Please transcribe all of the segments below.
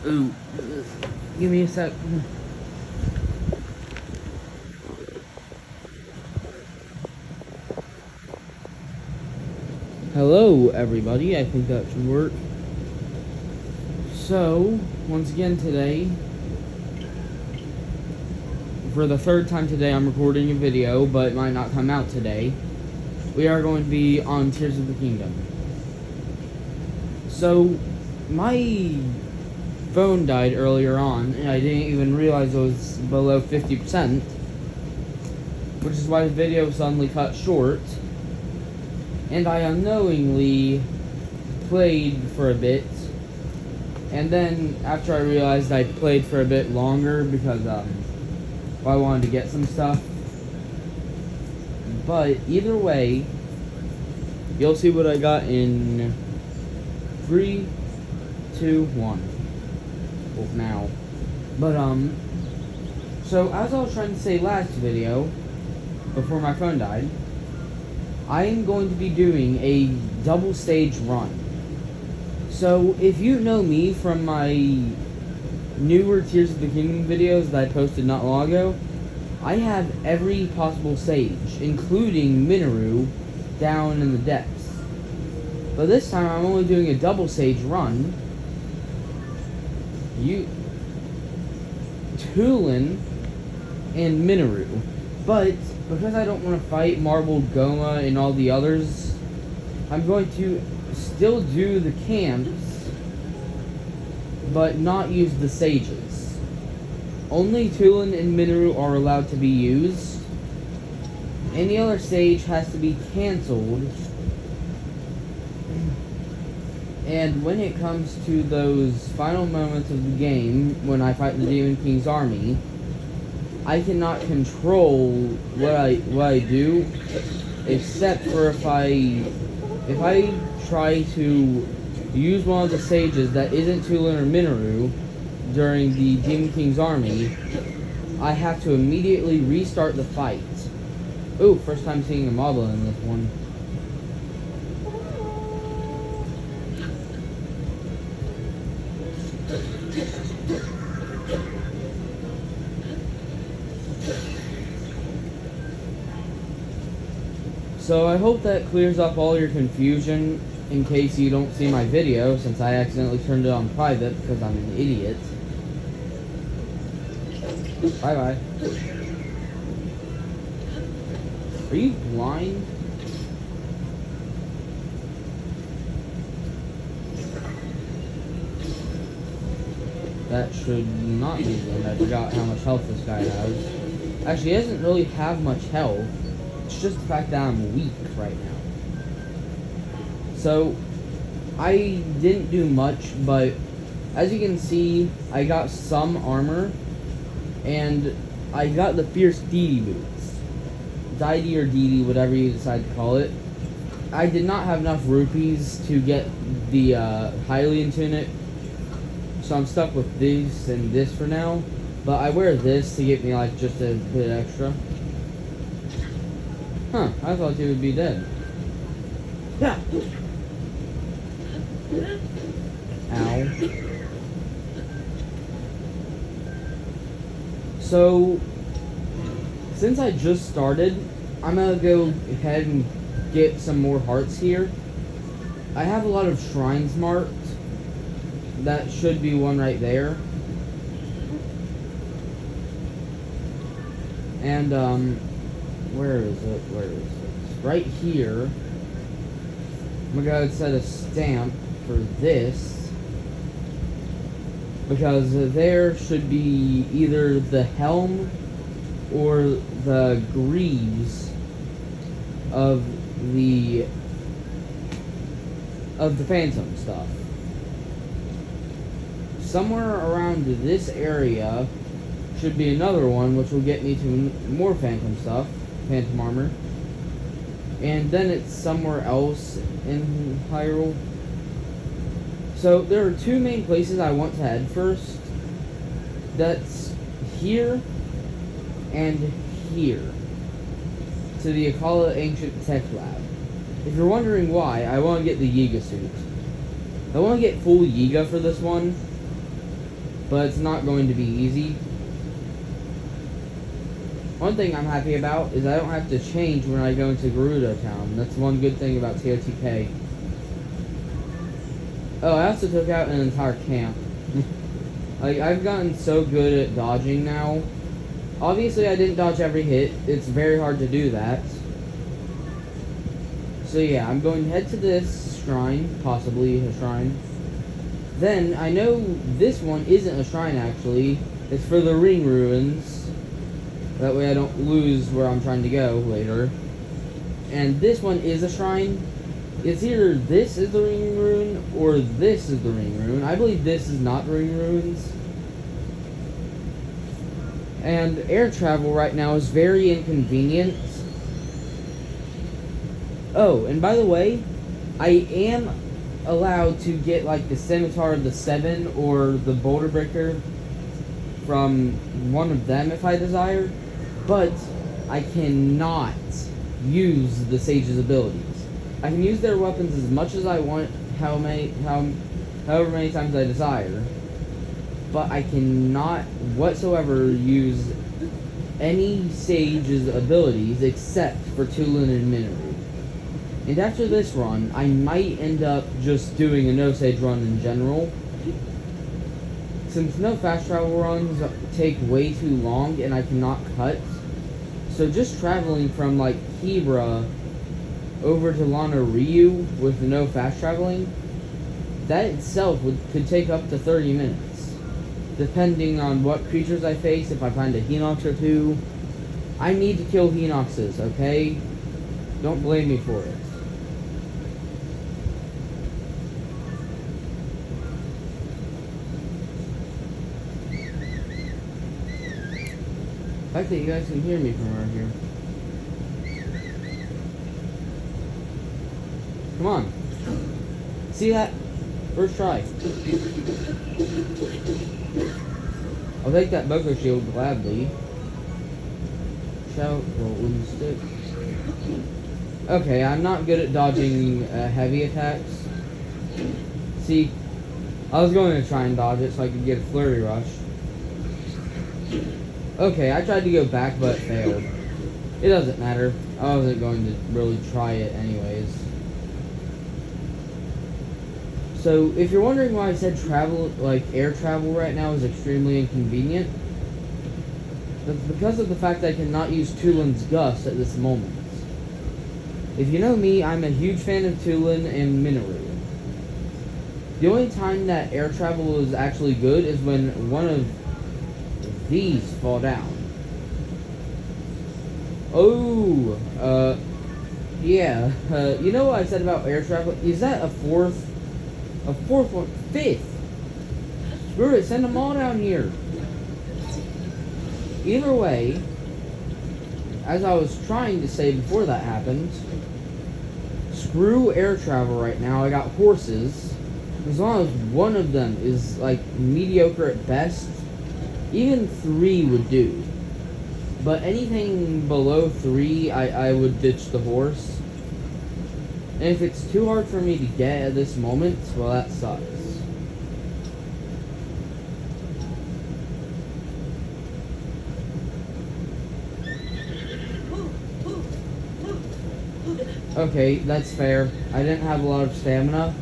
Ooh. Give me a sec. Hello, everybody. I think that should work. So, once again today, for the third time today, I'm recording a video, but it might not come out today. We are going to be on Tears of the Kingdom. So, my phone died earlier on, and I didn't even realize it was below 50%, which is why the video suddenly cut short, and I unknowingly played for a bit, and then after I realized I played for a bit longer because I wanted to get some stuff. But either way, you'll see what I got in 3, 2, 1. Well, now. But so as I was trying to say last video, before my phone died, I am going to be doing a double stage run. So if you know me from my newer Tears of the Kingdom videos that I posted not long ago, I have every possible stage, including Minoru, down in the depths. But this time I'm only doing a double stage run. Tulin and Minoru. But because I don't want to fight Marbled Goma and all the others, I'm going to still do the camps, but not use the sages. Only Tulin and Minoru are allowed to be used. Any other stage has to be cancelled. And when it comes to those final moments of the game, when I fight the Demon King's army, I cannot control what I do, except for if I try to use one of the sages that isn't Tulin or Minoru during the Demon King's army, I have to immediately restart the fight. Ooh, first time seeing a model in this one. So I hope that clears up all your confusion in case you don't see my video, since I accidentally turned it on private because I'm an idiot. Bye-bye. Are you blind? That should not be good. I forgot how much health this guy has. Actually, he doesn't really have much health. It's just the fact that I'm weak right now. So, I didn't do much, but as you can see, I got some armor, and I got the Fierce Deity boots. Deity or Deity, whatever you decide to call it. I did not have enough rupees to get the Hylian tunic, so I'm stuck with this and this for now. But I wear this to get me like just a bit extra. Huh, I thought he would be dead. Yeah. Ow. So, since I just started, I'm gonna go ahead and get some more hearts here. I have a lot of shrines marked. That should be one right there. And, where is it? Where is it? Right here. I'm gonna go set a stamp for this, because there should be either the helm or the greaves of the Phantom stuff. Somewhere around this area should be another one, which will get me to more Phantom stuff, Phantom armor. And then it's somewhere else in Hyrule. So there are two main places I want to head first. That's here and here, to the Akkala Ancient Tech Lab. If you're wondering why, I want to get the Yiga suit. I want to get full Yiga for this one, but it's not going to be easy. One thing I'm happy about is I don't have to change when I go into Gerudo Town. That's one good thing about TOTK. Oh, I also took out an entire camp. Like, I've gotten so good at dodging now. Obviously, I didn't dodge every hit. It's very hard to do that. So yeah, I'm going to head to this shrine, possibly a shrine. Then, I know this one isn't a shrine, actually. It's for the ring ruins. That way I don't lose where I'm trying to go later. And this one is a shrine. It's either this is the ring rune, or this is the ring rune. I believe this is not ring runes. And air travel right now is very inconvenient. Oh, and by the way, I am allowed to get like the Scimitar of the Seven or the Boulder Breaker from one of them if I desire, but I cannot use the Sage's abilities. I can use their weapons as much as I want, however many times I desire, but I cannot whatsoever use any Sage's abilities except for Tulin and Minoru. And after this run, I might end up just doing a no-sage run in general. Since no fast travel runs take way too long and I cannot cut, so just traveling from like Hebra over to Lana Ryu with no fast traveling, that itself could take up to 30 minutes. Depending on what creatures I face, if I find a Hinox or two. I need to kill Hinoxes, okay? Don't blame me for it. The fact that you guys can hear me from right here. Come on. See that? First try. I'll take that Boko Shield gladly. Shout, golden stick. Okay, I'm not good at dodging heavy attacks. See, I was going to try and dodge it so I could get a flurry rush. Okay, I tried to go back but failed. It doesn't matter. I wasn't going to really try it anyways. So, if you're wondering why I said travel, like air travel right now is extremely inconvenient, that's because of the fact that I cannot use Tulin's Gust at this moment. If you know me, I'm a huge fan of Tulin and Minoru. The only time that air travel is actually good is when one of these fall down. Oh, yeah. You know what I said about air travel? Is that a fourth one? Fifth? Screw it, send them all down here. Either way, as I was trying to say before that happened, screw air travel right now. I got horses. As long as one of them is like mediocre at best, even 3 would do. But anything below 3, I would ditch the horse. And if it's too hard for me to get at this moment, well, that sucks. Okay, that's fair. I didn't have a lot of stamina.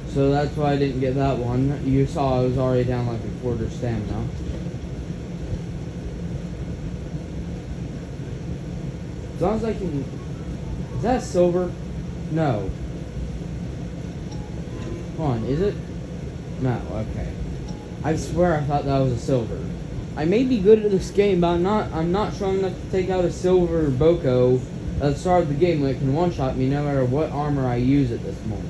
So that's why I didn't get that one. You saw I was already down like a quarter stamina. As long as I can... Is that silver? No. Come on, is it? No, okay. I swear I thought that was a silver. I may be good at this game, but I'm not strong enough to take out a silver Boko at the start of the game when it can one-shot me no matter what armor I use at this moment.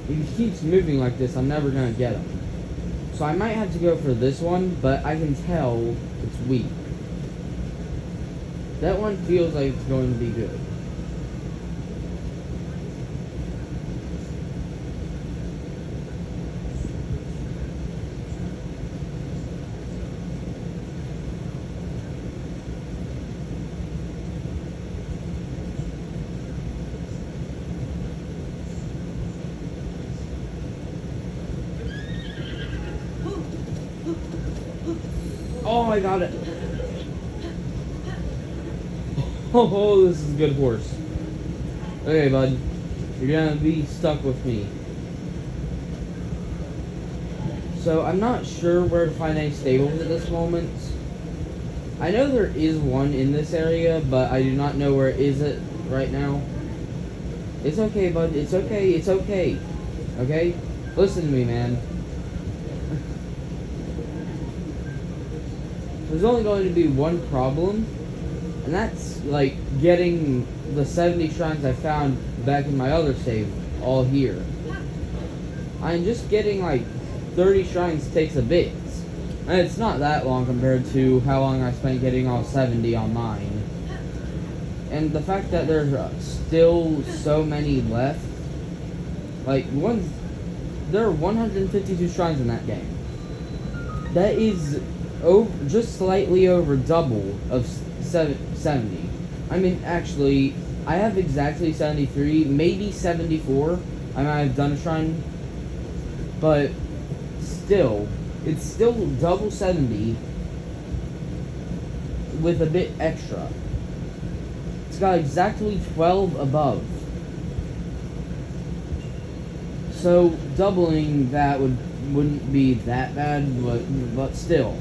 If he keeps moving like this, I'm never going to get him. So I might have to go for this one, but I can tell it's weak. That one feels like it's going to be good. Oh, I got it. Oh, this is a good horse. Okay, bud. You're gonna be stuck with me. So, I'm not sure where to find any stables at this moment. I know there is one in this area, but I do not know where is it right now. It's okay, bud. It's okay. It's okay. Okay? Listen to me, man. There's only going to be one problem, and that's, like, getting the 70 shrines I found back in my other save all here. I'm just getting, like, 30 shrines takes a bit. And it's not that long compared to how long I spent getting all 70 on mine. And the fact that there's still so many left, like, there are 152 shrines in that game. That is just slightly over double of 70. I mean, actually, I have exactly 73, maybe 74. I might have done a shrine, but still, it's still double 70 with a bit extra. It's got exactly 12 above. So doubling that wouldn't be that bad, but still,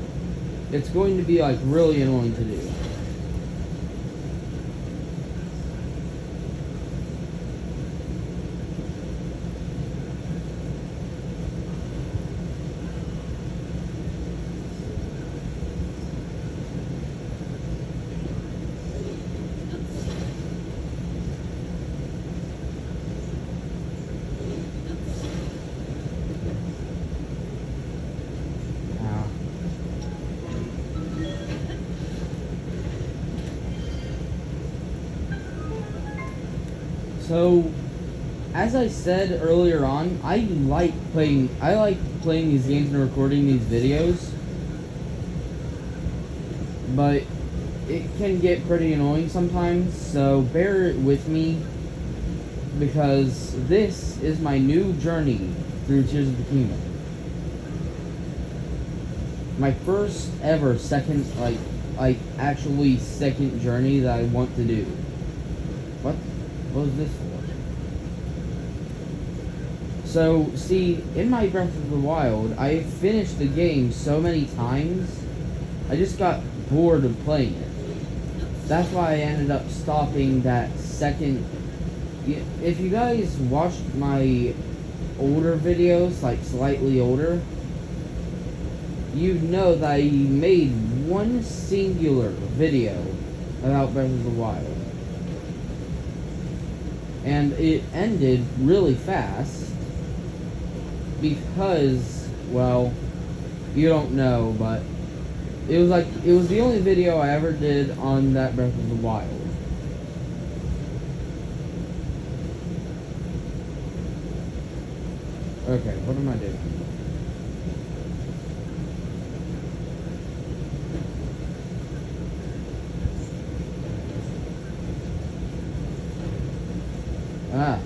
it's going to be like really annoying to do. So, as I said earlier on, I like playing these games and recording these videos, but it can get pretty annoying sometimes, so bear with me, because this is my new journey through Tears of the Kingdom. My first ever second journey that I want to do. What was this for? So, see, in my Breath of the Wild, I finished the game so many times, I just got bored of playing it. That's why I ended up stopping that second. If you guys watched my older videos, like slightly older, you'd know that I made one singular video about Breath of the Wild. And it ended really fast because, well, you don't know, but it was the only video I ever did on that Breath of the Wild. Okay, what am I doing? Ah.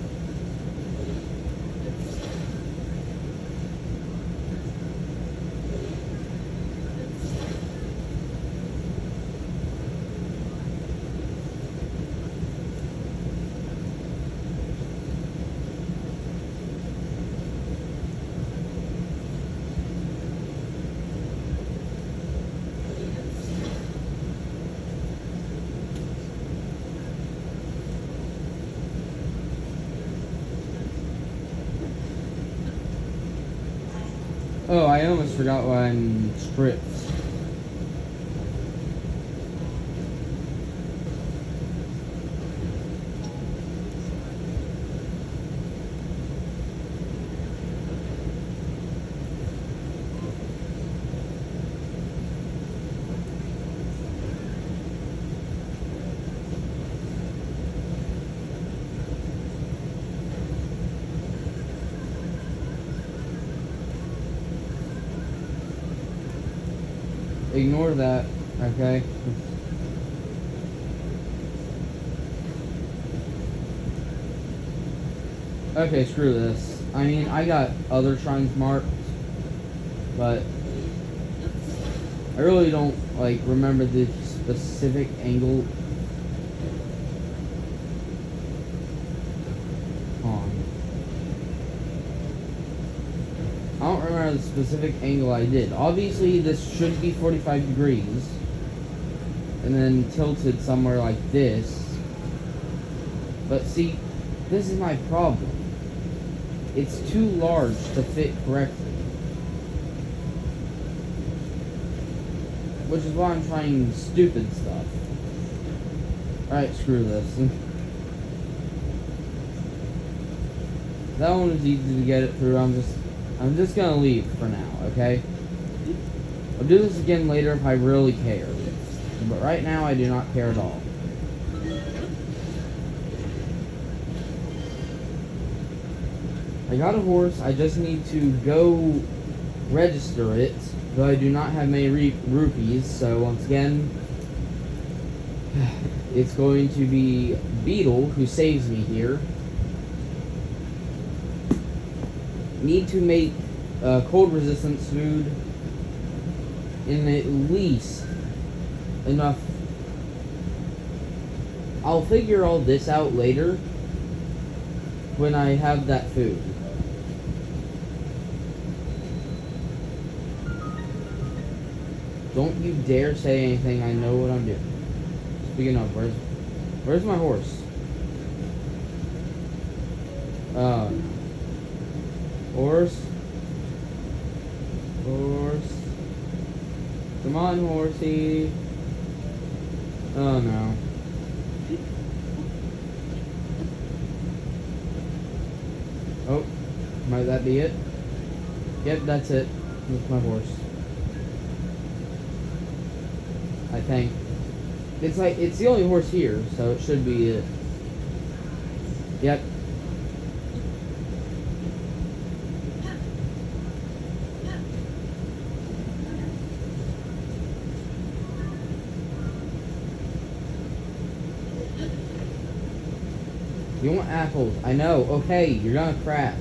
Oh, I almost forgot why I'm stripped. Ignore that, okay? Okay, screw this. I mean, I got other shrines marked, but I really don't, like, remember the specific angle. I don't remember the specific angle I did. Obviously, this should be 45 degrees. And then tilted somewhere like this. But see, this is my problem. It's too large to fit correctly. Which is why I'm trying stupid stuff. Alright, screw this. That one was easy to get it through. I'm just gonna leave for now, okay? I'll do this again later if I really care. But right now, I do not care at all. I got a horse. I just need to go register it. Though I do not have many rupees. So once again, it's going to be Beetle who saves me here. Need to make cold resistance food in at least enough. I'll figure all this out later when I have that food. Don't you dare say anything. I know what I'm doing. Speaking of, where's my horse? Horse. Come on, horsey. Oh no. Oh, might that be it? Yep, that's it. That's my horse. I think. It's the only horse here, so it should be it. Yep. You want apples? I know. Okay, you're gonna crash.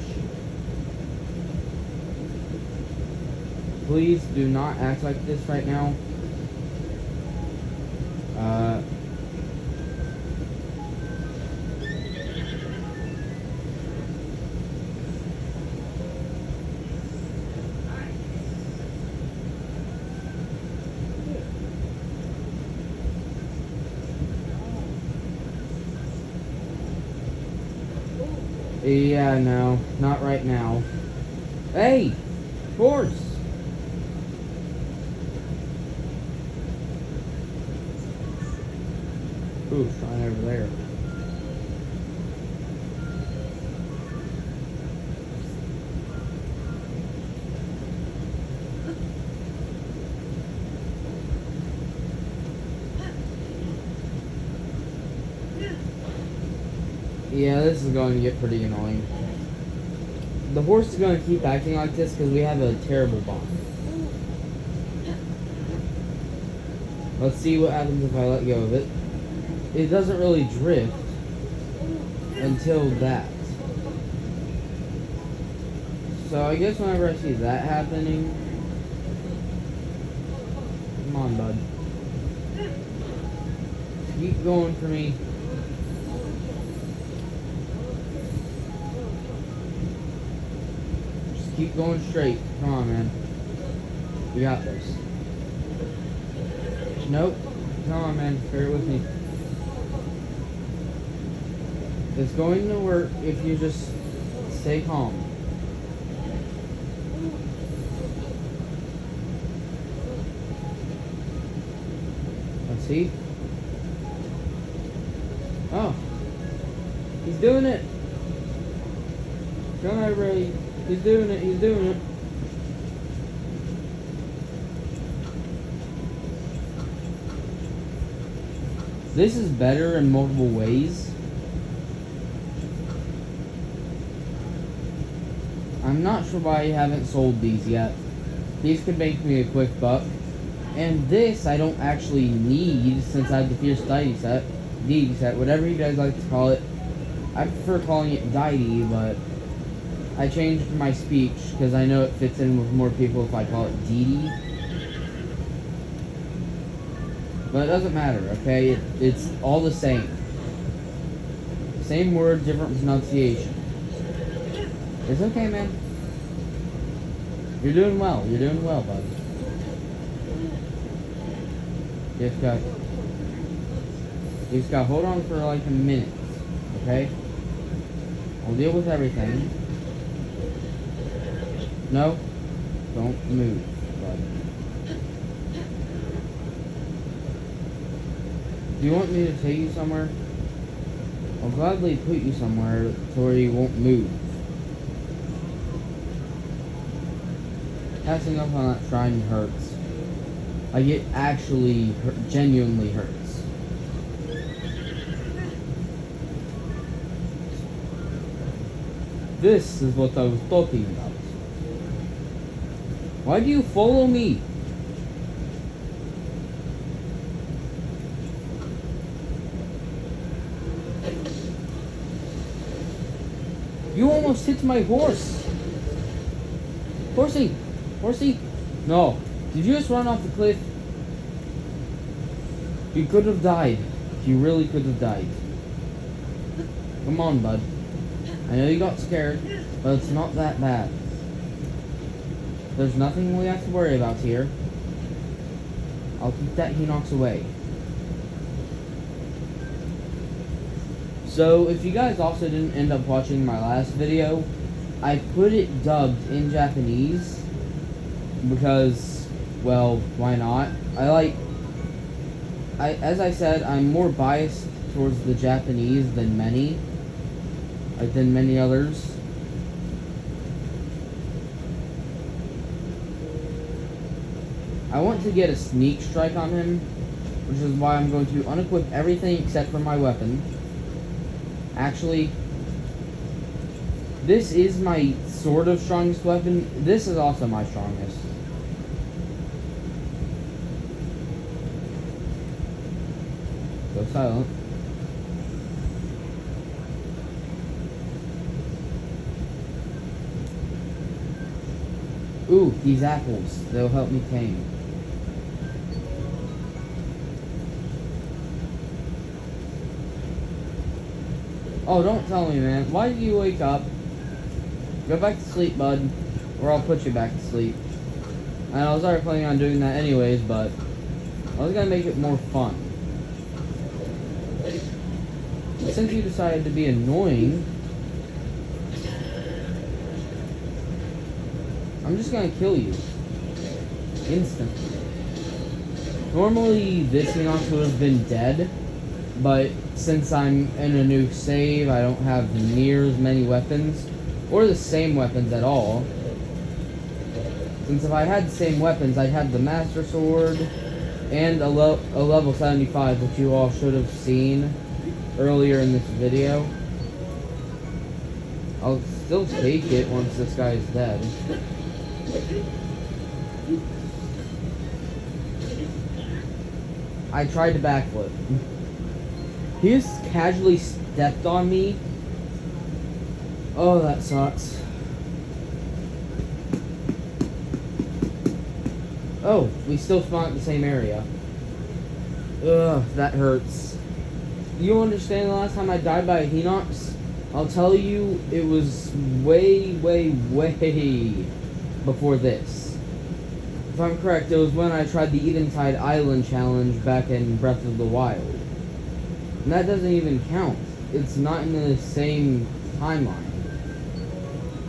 Please do not act like this right now. Yeah, no, not right now. Hey, horse. Ooh, right over there. Yeah, this is going to get pretty annoying. The horse is going to keep acting like this because we have a terrible bond. Let's see what happens if I let go of it. It doesn't really drift until that. So I guess whenever I see that happening... Come on, bud. Keep going for me. Just keep going straight. Come on, man. We got this. Nope. Come on, man. Bear with me. It's going to work if you just stay calm. Let's see. Oh. He's doing it. Come on, Ray. He's doing it. He's doing it. This is better in multiple ways. I'm not sure why I haven't sold these yet. These could make me a quick buck. And this I don't actually need since I have the Fierce Deity set, whatever you guys like to call it. I prefer calling it Deity, but I changed my speech because I know it fits in with more people if I call it Deity. But it doesn't matter, okay? It's all the same. Same word, different pronunciation. It's okay, man. You're doing well. You're doing well, bud. You just got hold on for like a minute, okay? I'll deal with everything. No, don't move, bud. Do you want me to take you somewhere? I'll gladly put you somewhere to where you won't move. Passing up on that shrine hurts. Like, it actually genuinely hurts. This is what I was talking about. Why do you follow me? You almost hit my horse. Horsey! Horsey! No. Did you just run off the cliff? You could have died. You really could have died. Come on, bud. I know you got scared, but it's not that bad. There's nothing we have to worry about here. I'll keep that Hinox away. So, if you guys also didn't end up watching my last video, I put it dubbed in Japanese because, well, why not? As I said, I'm more biased towards the Japanese than many others. I want to get a sneak strike on him, which is why I'm going to unequip everything except for my weapon. Actually, this is my sort of strongest weapon. This is also my strongest. Go silent. Ooh, these apples. They'll help me tame. Oh, don't tell me, man. Why did you wake up? Go back to sleep, bud. Or I'll put you back to sleep. And I was already planning on doing that anyways, but I was gonna make it more fun. But since you decided to be annoying, I'm just gonna kill you. Instantly. Normally, this Hinox would have been dead, but since I'm in a new save, I don't have near as many weapons, or the same weapons at all. Since if I had the same weapons, I'd have the Master Sword and a level 75, which you all should have seen earlier in this video. I'll still take it once this guy is dead. I tried to backflip. He just casually stepped on me. Oh, that sucks. Oh, we still spawn at the same area. Ugh, that hurts. You understand the last time I died by a Hinox? I'll tell you, it was way, way, way before this. If I'm correct, it was when I tried the Eventide Island challenge back in Breath of the Wild. And that doesn't even count. It's not in the same timeline.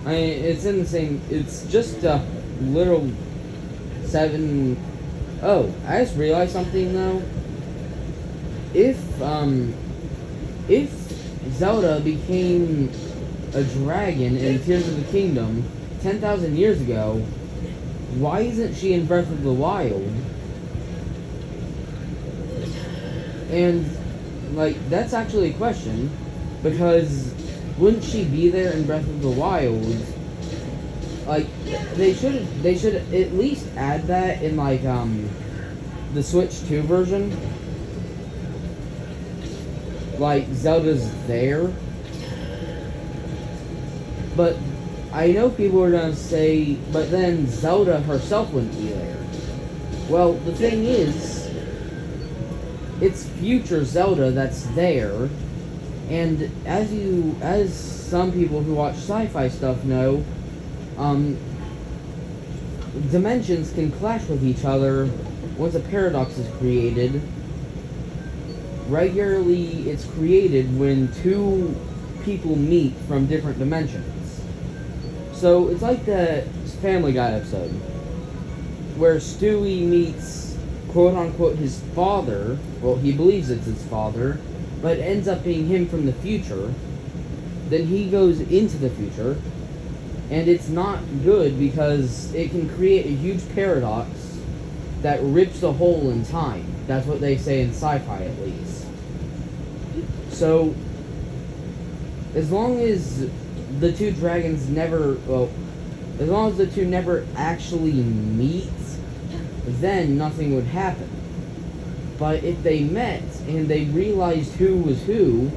I mean, it's in the same... It's just a little 7... Oh, I just realized something, though. If Zelda became a dragon in Tears of the Kingdom 10,000 years ago, why isn't she in Breath of the Wild? And, like, that's actually a question, because wouldn't she be there in Breath of the Wild? Like, they should at least add that in, like, the Switch 2 version. Like, Zelda's there. But I know people are gonna say, but then Zelda herself wouldn't be there. Well, the thing is, it's future Zelda that's there. And as some people who watch sci-fi stuff know, dimensions can clash with each other once a paradox is created. Regularly, it's created when two people meet from different dimensions. So it's like the Family Guy episode where Stewie meets quote-unquote his father. Well, he believes it's his father, but it ends up being him from the future. Then he goes into the future, and it's not good because it can create a huge paradox that rips a hole in time. That's what they say in sci-fi, at least. So, as long as the two dragons never, as long as the two never actually meet, then nothing would happen. But if they met and they realized who was who,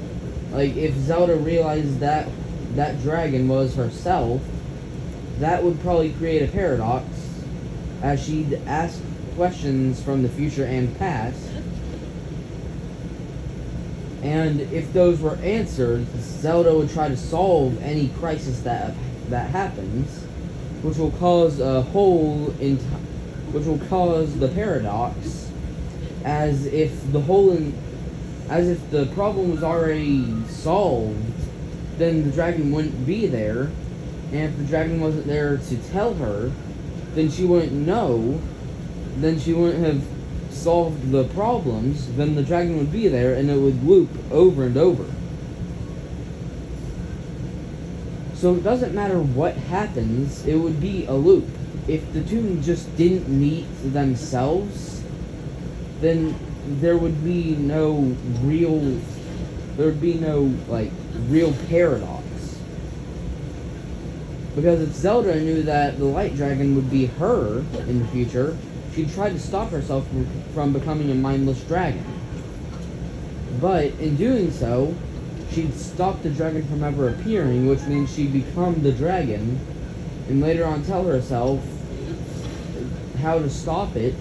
like if Zelda realized that that dragon was herself, that would probably create a paradox, as she'd ask questions from the future and past. And if those were answered, Zelda would try to solve any crisis that happens, which will cause a hole in which will cause the paradox, as if the problem was already solved, then the dragon wouldn't be there, and if the dragon wasn't there to tell her, then she wouldn't know, then she wouldn't have solved the problems, then the dragon would be there and it would loop over and over. So it doesn't matter what happens, it would be a loop. If the two just didn't meet themselves, then there would be no real paradox. Because if Zelda knew that the light dragon would be her in the future, she'd try to stop herself from becoming a mindless dragon. But in doing so, she'd stop the dragon from ever appearing, which means she'd become the dragon, and later on tell herself how to stop it,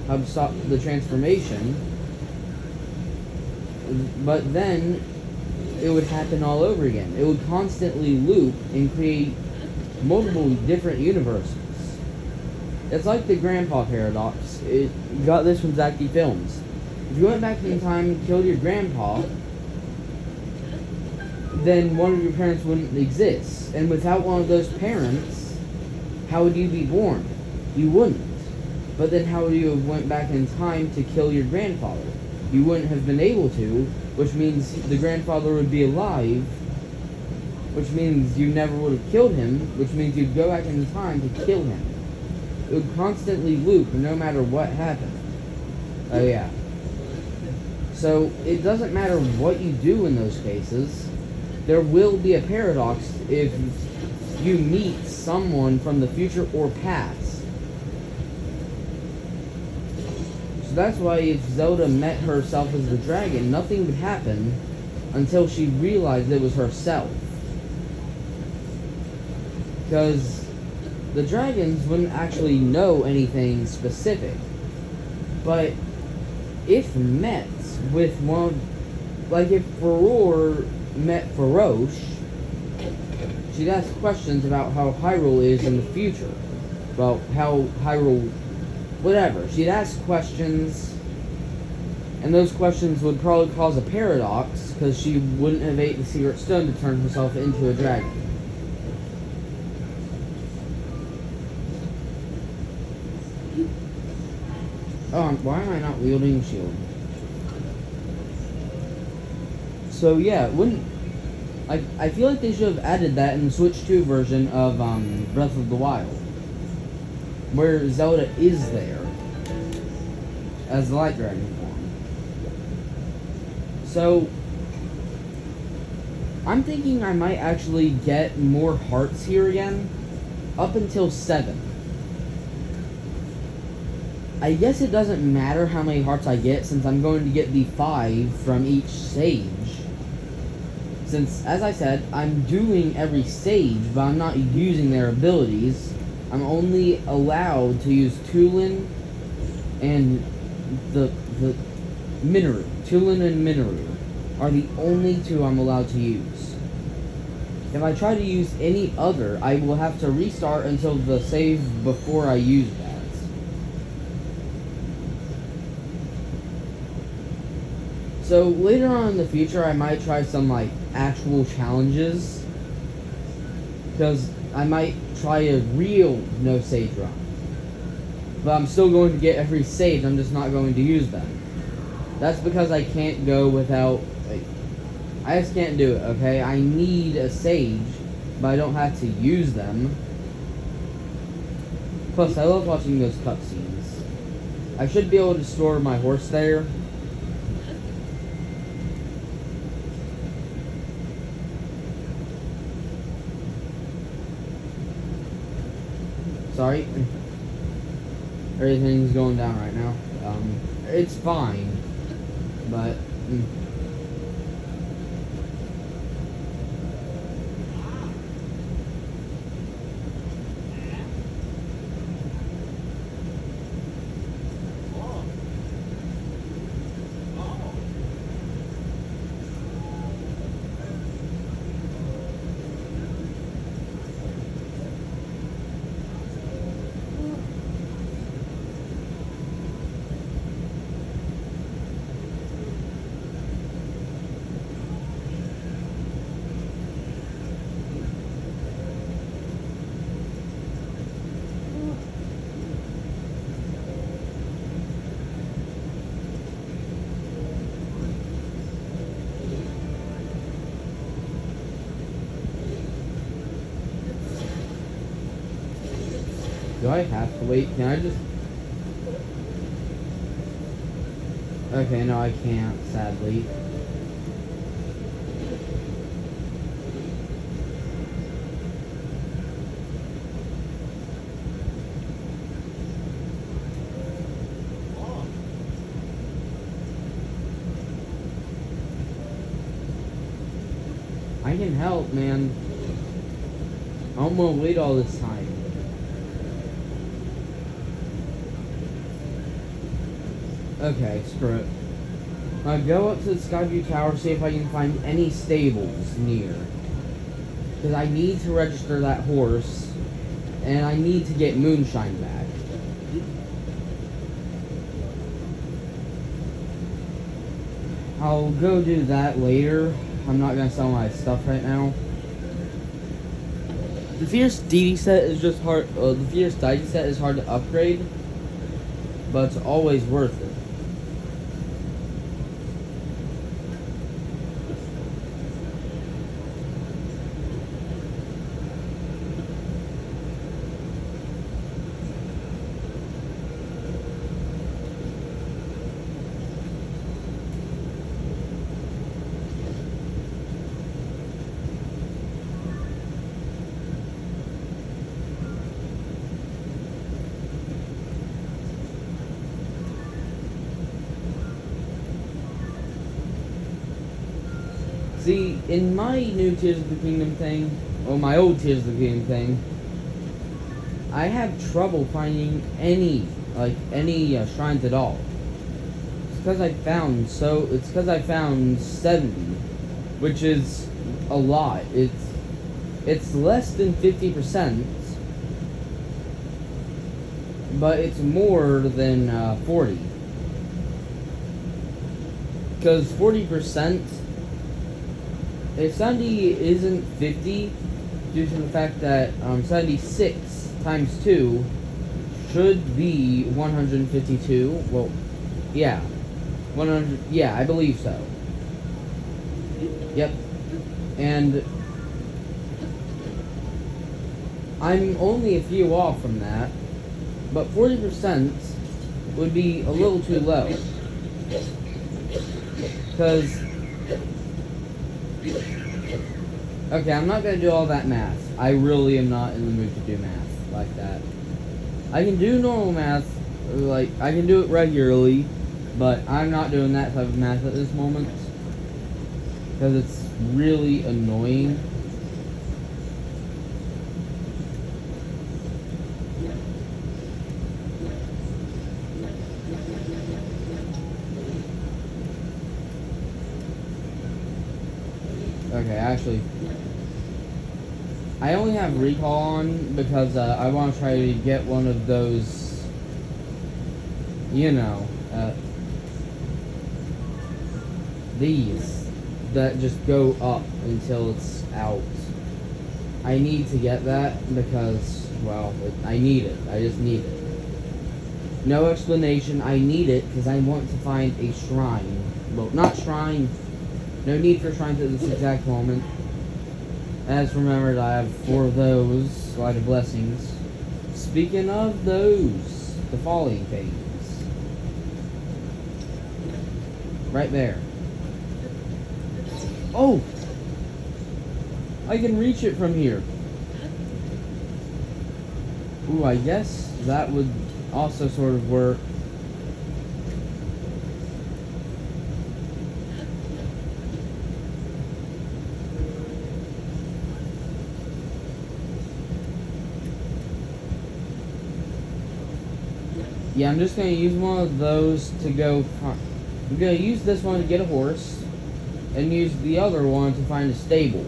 how to stop the transformation. But then it would happen all over again. It would constantly loop and create multiple different universes. It's like the grandpa paradox. You got this from Zaki Films. If you went back in time and killed your grandpa, then one of your parents wouldn't exist. And without one of those parents, how would you be born? You wouldn't. But then how would you have went back in time to kill your grandfather? You wouldn't have been able to, which means the grandfather would be alive, which means you never would have killed him, which means you'd go back in time to kill him. It would constantly loop no matter what happened. Oh yeah. So it doesn't matter what you do in those cases, there will be a paradox if you meet someone from the future or past. So that's why if Zelda met herself as the dragon, nothing would happen until she realized it was herself. Because the dragons wouldn't actually know anything specific. But if met with one, like if Farour met Farosh, she'd ask questions about how Hyrule is in the future. About how Hyrule, whatever. She'd ask questions, and those questions would probably cause a paradox, because she wouldn't have ate the secret stone to turn herself into a dragon. Oh, why am I not wielding a shield? So yeah, I feel like they should have added that in the Switch 2 version of Breath of the Wild, where Zelda is there as the Light Dragon form. So I'm thinking I might actually get more hearts here again, up until 7. I guess it doesn't matter how many hearts I get, since I'm going to get the 5 from each stage. Since, as I said, I'm doing every stage, but I'm not using their abilities. I'm only allowed to use Tulin and the Minoru. Tulin and Minoru are the only two I'm allowed to use. If I try to use any other, I will have to restart until the save before I use that. So later on in the future, I might try some like actual challenges, because I might try a real no save run. But I'm still going to get every save, I'm just not going to use them. That's because I can't go without, like, I just can't do it, okay? I need a sage, but I don't have to use them. Plus, I love watching those cutscenes. I should be able to store my horse there. Sorry. Everything's going down right now. It's fine, but do I have to wait? Can I just... Okay, no, I can't, sadly. I can help, man. I don't want to wait all this time. Okay, screw it. I'll go up to the Skyview Tower, see if I can find any stables near. Because I need to register that horse, and I need to get Moonshine back. I'll go do that later. I'm not going to sell my stuff right now. The Fierce Deity set is just hard. The Fierce Deity set is hard to upgrade, but it's always worth it. See, in my new Tears of the Kingdom thing, or my old Tears of the Kingdom thing, I have trouble finding any shrines at all. It's because I found 70, which is a lot. It's less than 50%, but it's more than 40. Because 40%. If 70 isn't 50, due to the fact that 76 times 2 should be 152. Well, yeah. 100. Yeah, I believe so. Yep. And I'm only a few off from that, but 40% would be a little too low. Because... Okay, I'm not going to do all that math. I really am not in the mood to do math like that. I can do normal math, like, I can do it regularly, but I'm not doing that type of math at this moment. Because it's really annoying. Okay, actually, I only have recall on because I want to try to get one of those, you know, these that just go up until it's out. I need to get that because, well, I need it. I just need it. No explanation. I need it because I want to find a shrine. Well, not shrine. No need for shrines at this exact moment. As remembered, I have 4 of those Light of Blessings. Speaking of those, the falling things. Right there. Oh! I can reach it from here. Ooh, I guess that would also sort of work. Yeah, I'm just going to use one of those to go... I'm going to use this one to get a horse, and use the other one to find a stable.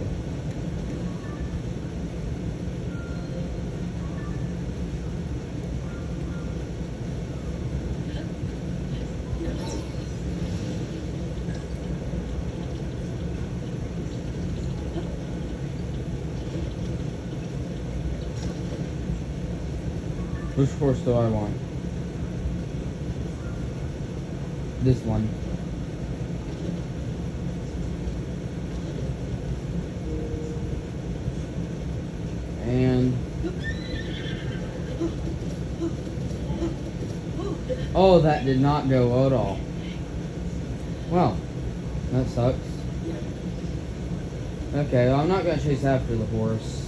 Which horse do I want? This one. And... oh, that did not go at all. Well, that sucks. Okay, well, I'm not going to chase after the horse.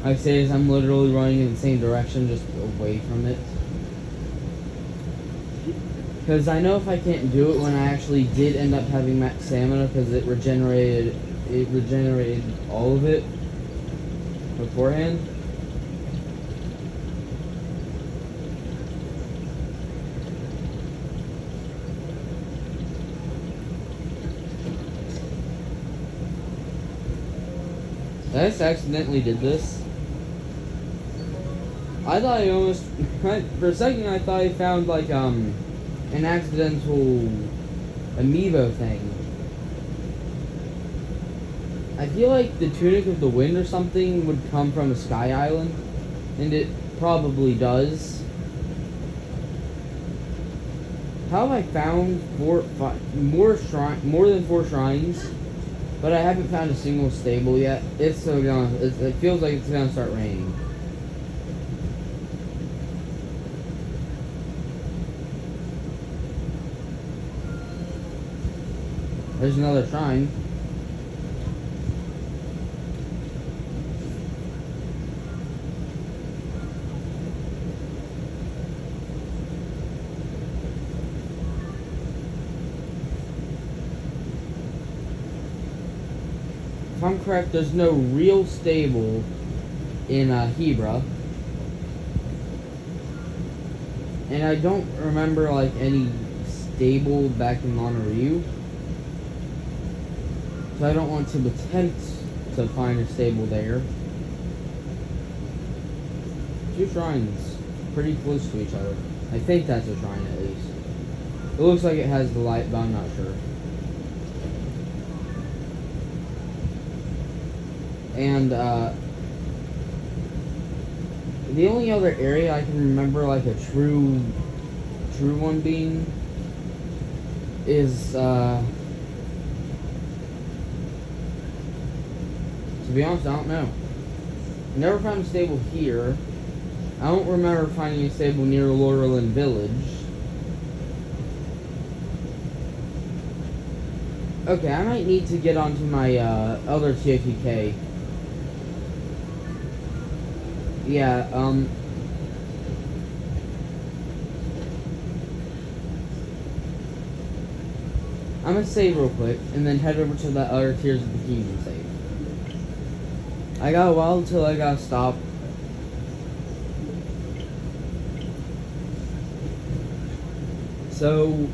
Like I say, I'm literally running in the same direction, just away from it. Because I know if I can't do it when I actually did end up having max stamina, because it regenerated all of it beforehand. I just accidentally did this. I thought I almost... for a second I thought I found like an accidental amiibo thing. I feel like the Tunic of the Wind or something would come from a Sky Island, and it probably does. How have I found more than 4 shrines, but I haven't found a single stable yet? It feels like it's gonna start raining. There's another shrine. If I'm correct, there's no real stable in Hebra. And I don't remember like any stable back in Monterey. So I don't want to attempt to find a stable there. 2 shrines, pretty close to each other. I think that's a shrine at least. It looks like it has the light, but I'm not sure. And the only other area I can remember like a true one being is to be honest, I don't know. Never found a stable here. I don't remember finding a stable near Laurelin Village. Okay, I might need to get onto my other TOTK. Yeah, I'm gonna save real quick and then head over to the other Tears of the Kingdom save. I got a while until I gotta stop. So,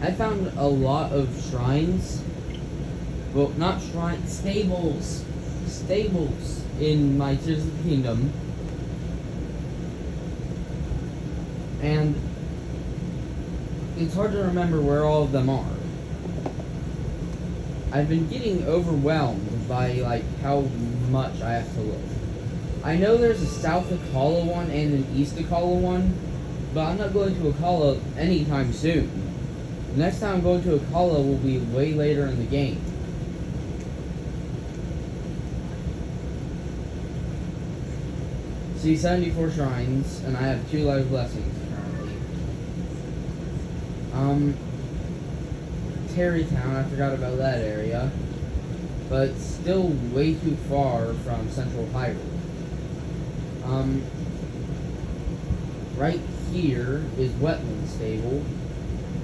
I found a lot of shrines well, not shrine, stables. Stables in my Tears of the Kingdom. And it's hard to remember where all of them are. I've been getting overwhelmed by, like, how much I have to look. I know there's a South Akala one and an East Akala one, but I'm not going to Akala anytime soon. The next time I'm going to Akala will be way later in the game. See, 74 shrines, and I have 2 live blessings currently. Terrytown, I forgot about that area, but still way too far from Central Hyrule. Right here is Wetland Stable.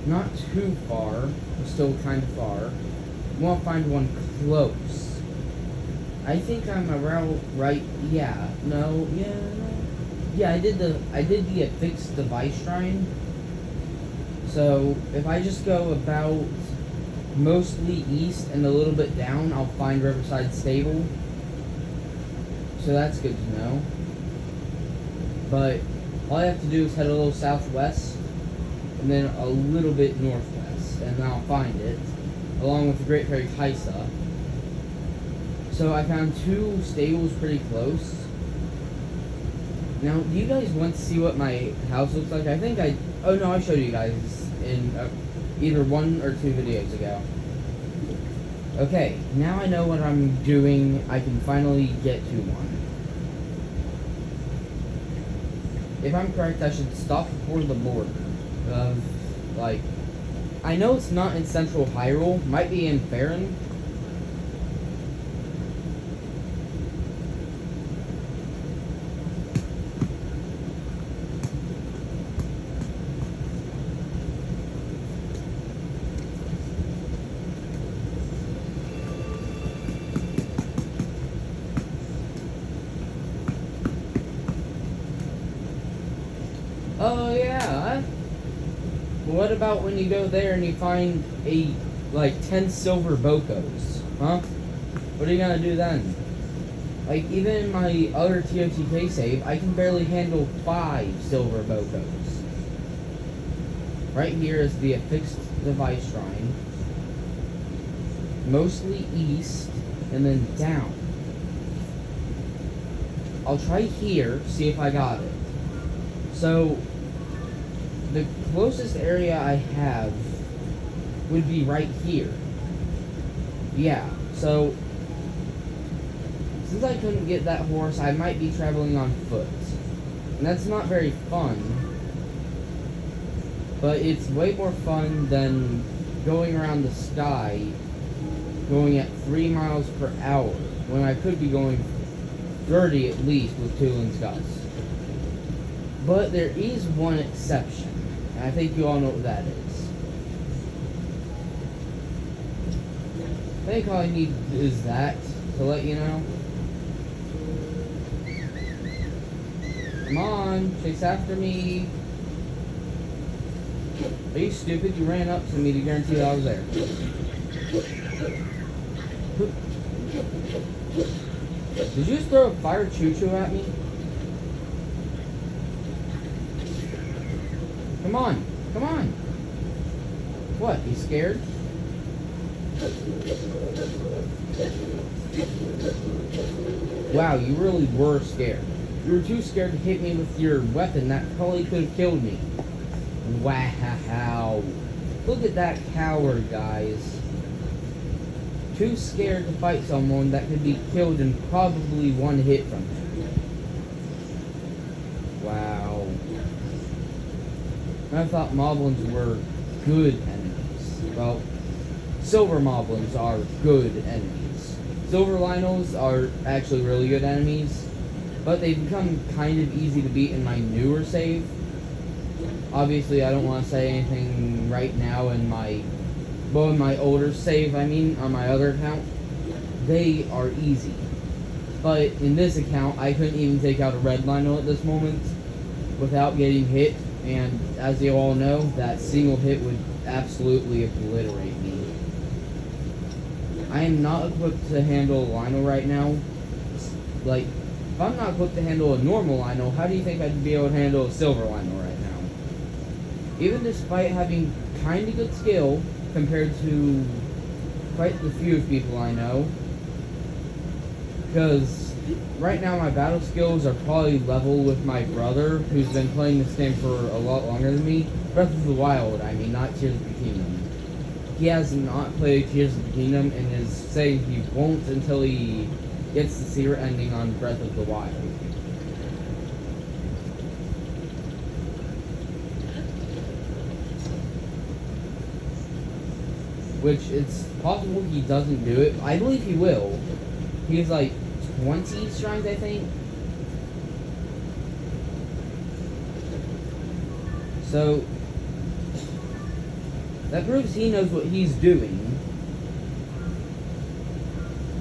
Not too far, but still kind of far. We want to find one close. I think I'm around right. Yeah, no, yeah, no. Yeah, I did the affixed device shrine. So if I just go about mostly east and a little bit down, I'll find Riverside Stable. So that's good to know. But all I have to do is head a little southwest and then a little bit northwest, and then I'll find it, along with the Great Fairy Kaisa. So I found 2 stables pretty close. Now, do you guys want to see what my house looks like? I think oh no, I showed you guys in either 1 or 2 videos ago. Okay, now I know what I'm doing. I can finally get to one. If I'm correct, I should stop before the border of, like, I know it's not in Central Hyrule, might be in Faron. Oh yeah. What about when you go there and you find like 10 silver Bokos? Huh? What are you gonna do then? Like, even in my other TOTK save, I can barely handle 5 silver Bokos. Right here is the affixed device shrine. Mostly east and then down. I'll try here, see if I got it. So, the closest area I have would be right here. Yeah, so since I couldn't get that horse, I might be traveling on foot. And that's not very fun, but it's way more fun than going around the sky going at 3 miles per hour when I could be going 30 at least with Tulin's Gust. But there is one exception, and I think you all know what that is. I think all I need is that to let you know. Come on, chase after me. Are you stupid? You ran up to me to guarantee that I was there. Did you just throw a fire choo-choo at me? Come on, come on. What, you scared? Wow, you really were scared. You were too scared to hit me with your weapon. That probably could have killed me. Wow. Look at that coward, guys. Too scared to fight someone that could be killed in probably 1 hit from him. Wow. I thought moblins were good enemies. Well, silver moblins are good enemies. Silver Lynels are actually really good enemies, but they've become kind of easy to beat in my newer save. Obviously, I don't want to say anything right now in my older save, on my other account. They are easy. But in this account, I couldn't even take out a red Lynel at this moment without getting hit. And as you all know, that single hit would absolutely obliterate me. I am not equipped to handle a Lino right now. Like, if I'm not equipped to handle a normal Lino, how do you think I'd be able to handle a silver Lino right now? Even despite having kind of good skill compared to quite the few people I know. Because right now my battle skills are probably level with my brother, who's been playing this game for a lot longer than me. Breath of the Wild, I mean, not Tears of the Kingdom. He has not played Tears of the Kingdom and is saying he won't until he gets the secret ending on Breath of the Wild. Which it's possible he doesn't do it. I believe he will. He's like 20 shrines, I think. So that proves he knows what he's doing.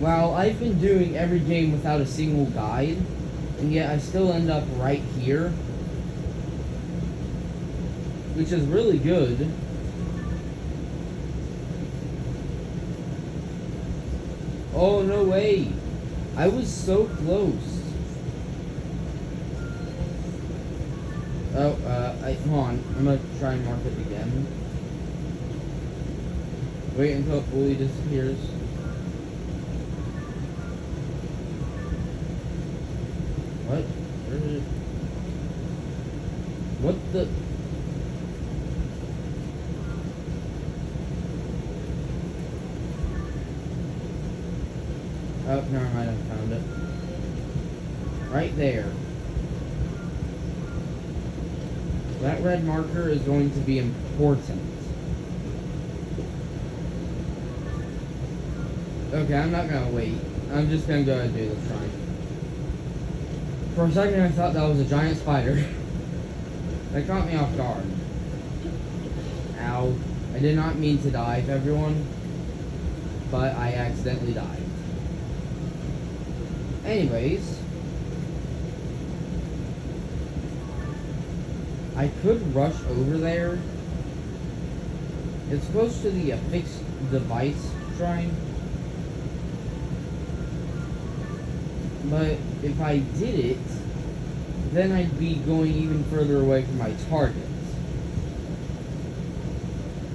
While I've been doing every game without a single guide, and yet I still end up right here, which is really good. Oh, no way. I was so close. Oh, hold on. I'm gonna try and mark it again. Wait until it fully disappears. What? Where is it? What the? Oh, never mind, I found it. Right there. That red marker is going to be important. Okay, I'm not gonna wait. I'm just gonna go and do the shrine. For a second I thought that was a giant spider. That caught me off guard. Ow. I did not mean to dive, everyone. But I accidentally died. Anyways, I could rush over there. It's close to the fixed device shrine. But if I did it, then I'd be going even further away from my target.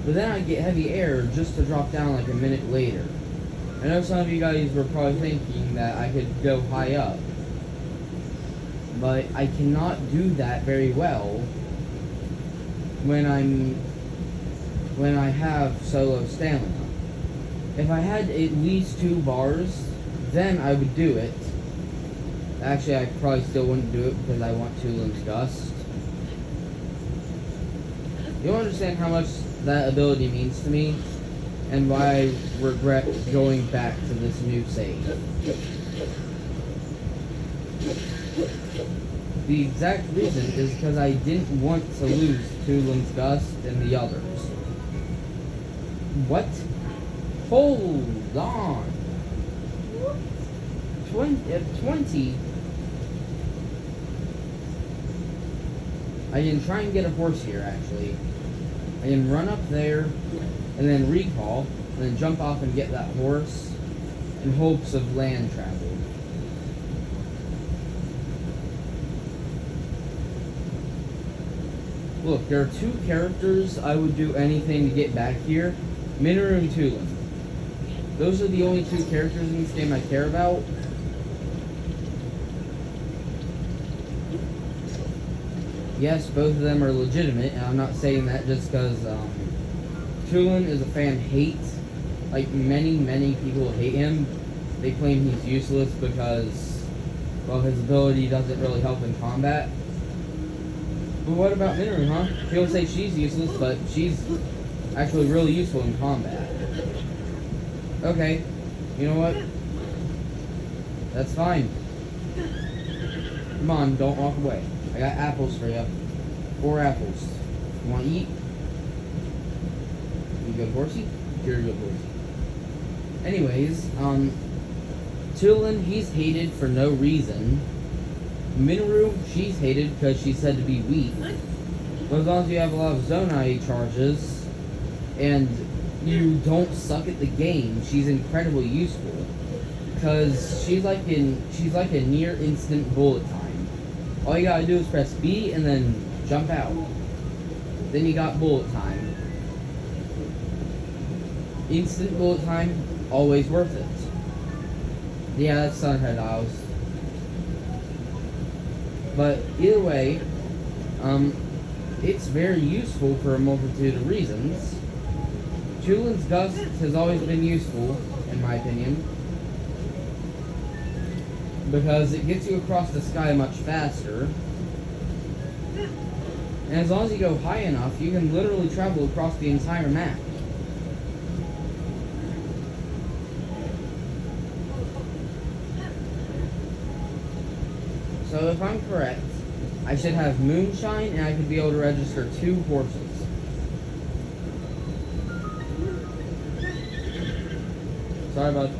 But then I'd get heavy air just to drop down like a minute later. I know some of you guys were probably thinking that I could go high up, but I cannot do that very well when I have solo stamina. If I had at least 2 bars, then I would do it. Actually, I probably still wouldn't do it because I want Tulin's Gust. You'll understand how much that ability means to me, and why I regret going back to this new save. The exact reason is because I didn't want to lose Tulin's Gust and the others. What? Hold on. 20. I can try and get a horse here, actually. I can run up there, and then recall, and then jump off and get that horse in hopes of land travel. Look, there are 2 characters I would do anything to get back here. Minoru and Tulin. Those are the only 2 characters in this game I care about. Yes, both of them are legitimate, and I'm not saying that just because Tulin is a fan hate. Like, many people hate him. They claim he's useless because, well, his ability doesn't really help in combat. But what about Minoru, huh? People say she's useless, but she's actually really useful in combat. Okay, you know what? That's fine. Come on, don't walk away. I got apples for you. 4 apples. You want to eat? You good horsey? You're a good horsey. Anyways, Tulin, he's hated for no reason. Minoru, she's hated because she's said to be weak. But as long as you have a lot of Zonai charges, and you don't suck at the game, she's incredibly useful. Because she's like a near instant bullet time. All you gotta do is press B and then jump out. Then you got bullet time. Instant bullet time, always worth it. Yeah, that's Sunhead Isles. But either way, it's very useful for a multitude of reasons. Julian's Gust has always been useful, in my opinion, because it gets you across the sky much faster. And as long as you go high enough, you can literally travel across the entire map. So if I'm correct, I should have Moonshine and I could be able to register 2 horses. Sorry about.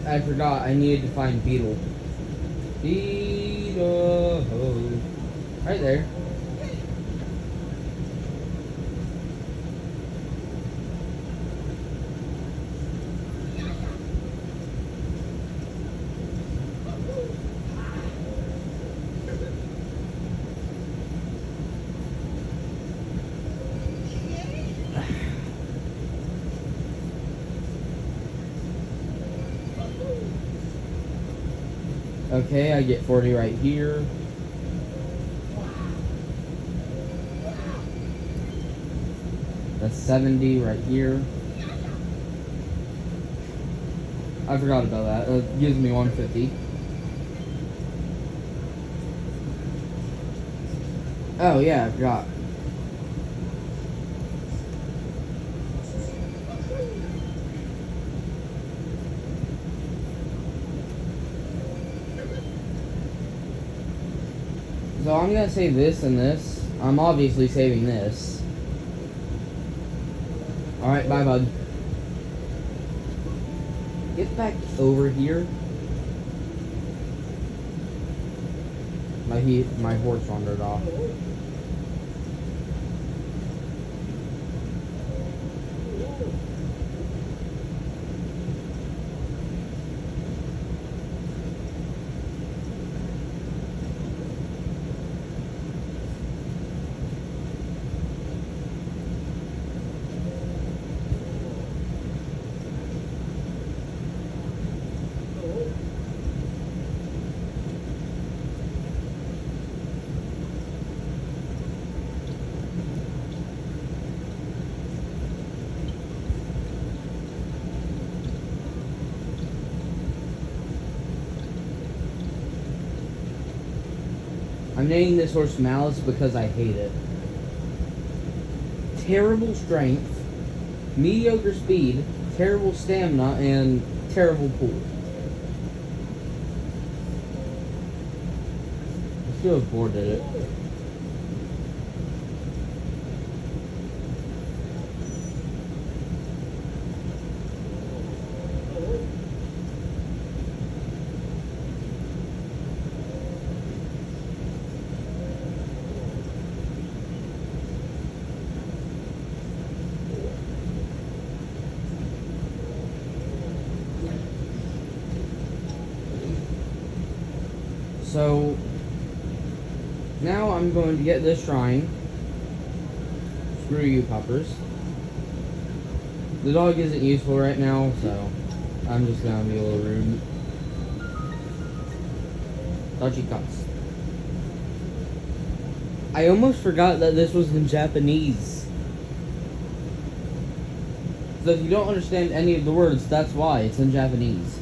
I forgot, I needed to find Beetle. Beetle. Right there. Okay, I get 40 right here. That's 70 right here. I forgot about that. It gives me 150. Oh yeah, I forgot. So I'm gonna save this and this. I'm obviously saving this. Alright, bye bud. Get back over here. My horse wandered off. I'm naming this horse Malice because I hate it. Terrible strength, mediocre speed, terrible stamina, and terrible pull. I should have boarded it. So, now I'm going to get this shrine. Screw you, puppers. The dog isn't useful right now, so I'm just gonna be a little rude. Dodgy cuts. I almost forgot that this was in Japanese. So if you don't understand any of the words, that's why. It's in Japanese.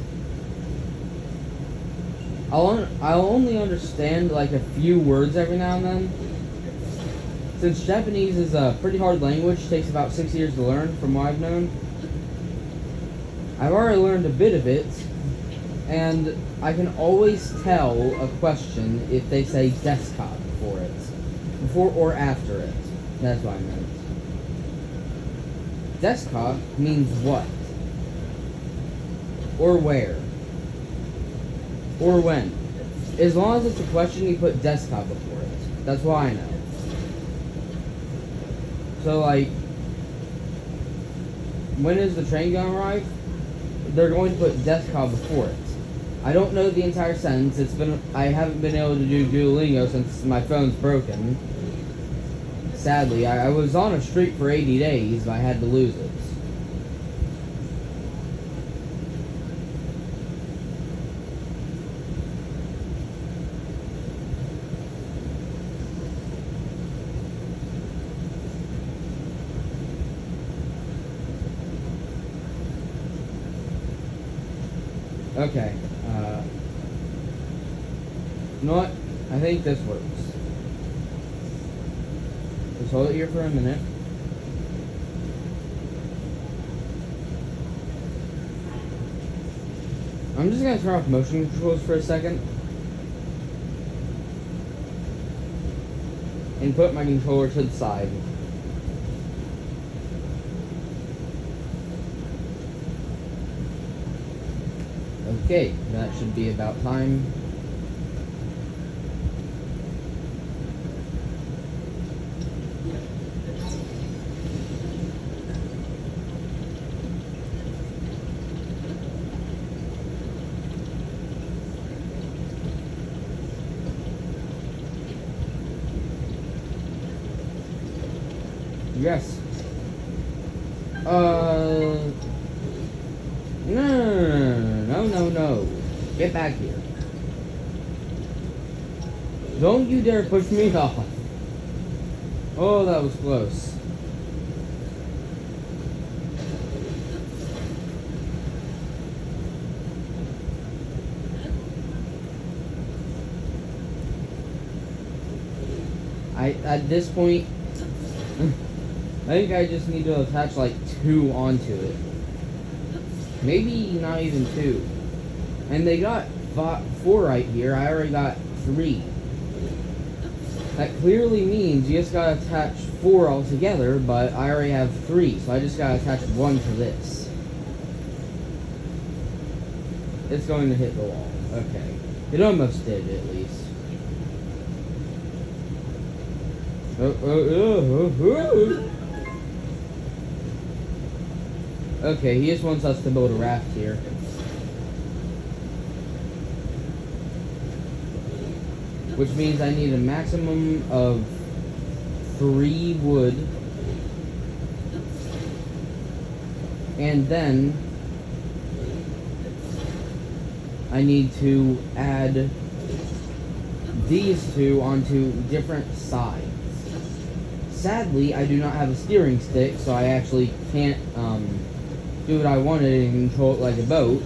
I'll only understand like a few words every now and then. Since Japanese is a pretty hard language, takes about 6 years to learn from what I've known. I've already learned a bit of it, And I can always tell a question if they say desktop before it. Before or after it. That's what I meant. Desktop means what? Or where? Or when? As long as it's a question, you put desktop before it. That's what I know. So, like, when is the train gonna arrive? They're going to put desktop before it. I don't know the entire sentence. I haven't been able to do Duolingo since my phone's broken. Sadly, I was on a streak for 80 days, but I had to lose it. Okay, you know what? I think this works. Just hold it here for a minute. I'm just gonna turn off motion controls for a second. And put my controller to the side. Okay, that should be about time. Yes. No. Get back here. Don't you dare push me off. Oh, that was close. At this point, I think I just need to attach like 2 onto it. Maybe not even 2. And they got 4 right here. I already got 3. That clearly means you just gotta attach 4 altogether, but I already have 3, so I just gotta attach 1 to this. It's going to hit the wall. Okay. It almost did, at least. Okay, he just wants us to build a raft here. Which means I need a maximum of 3 wood. And then I need to add these 2 onto different sides. Sadly, I do not have a steering stick, so I actually can't do what I wanted and control it like a boat.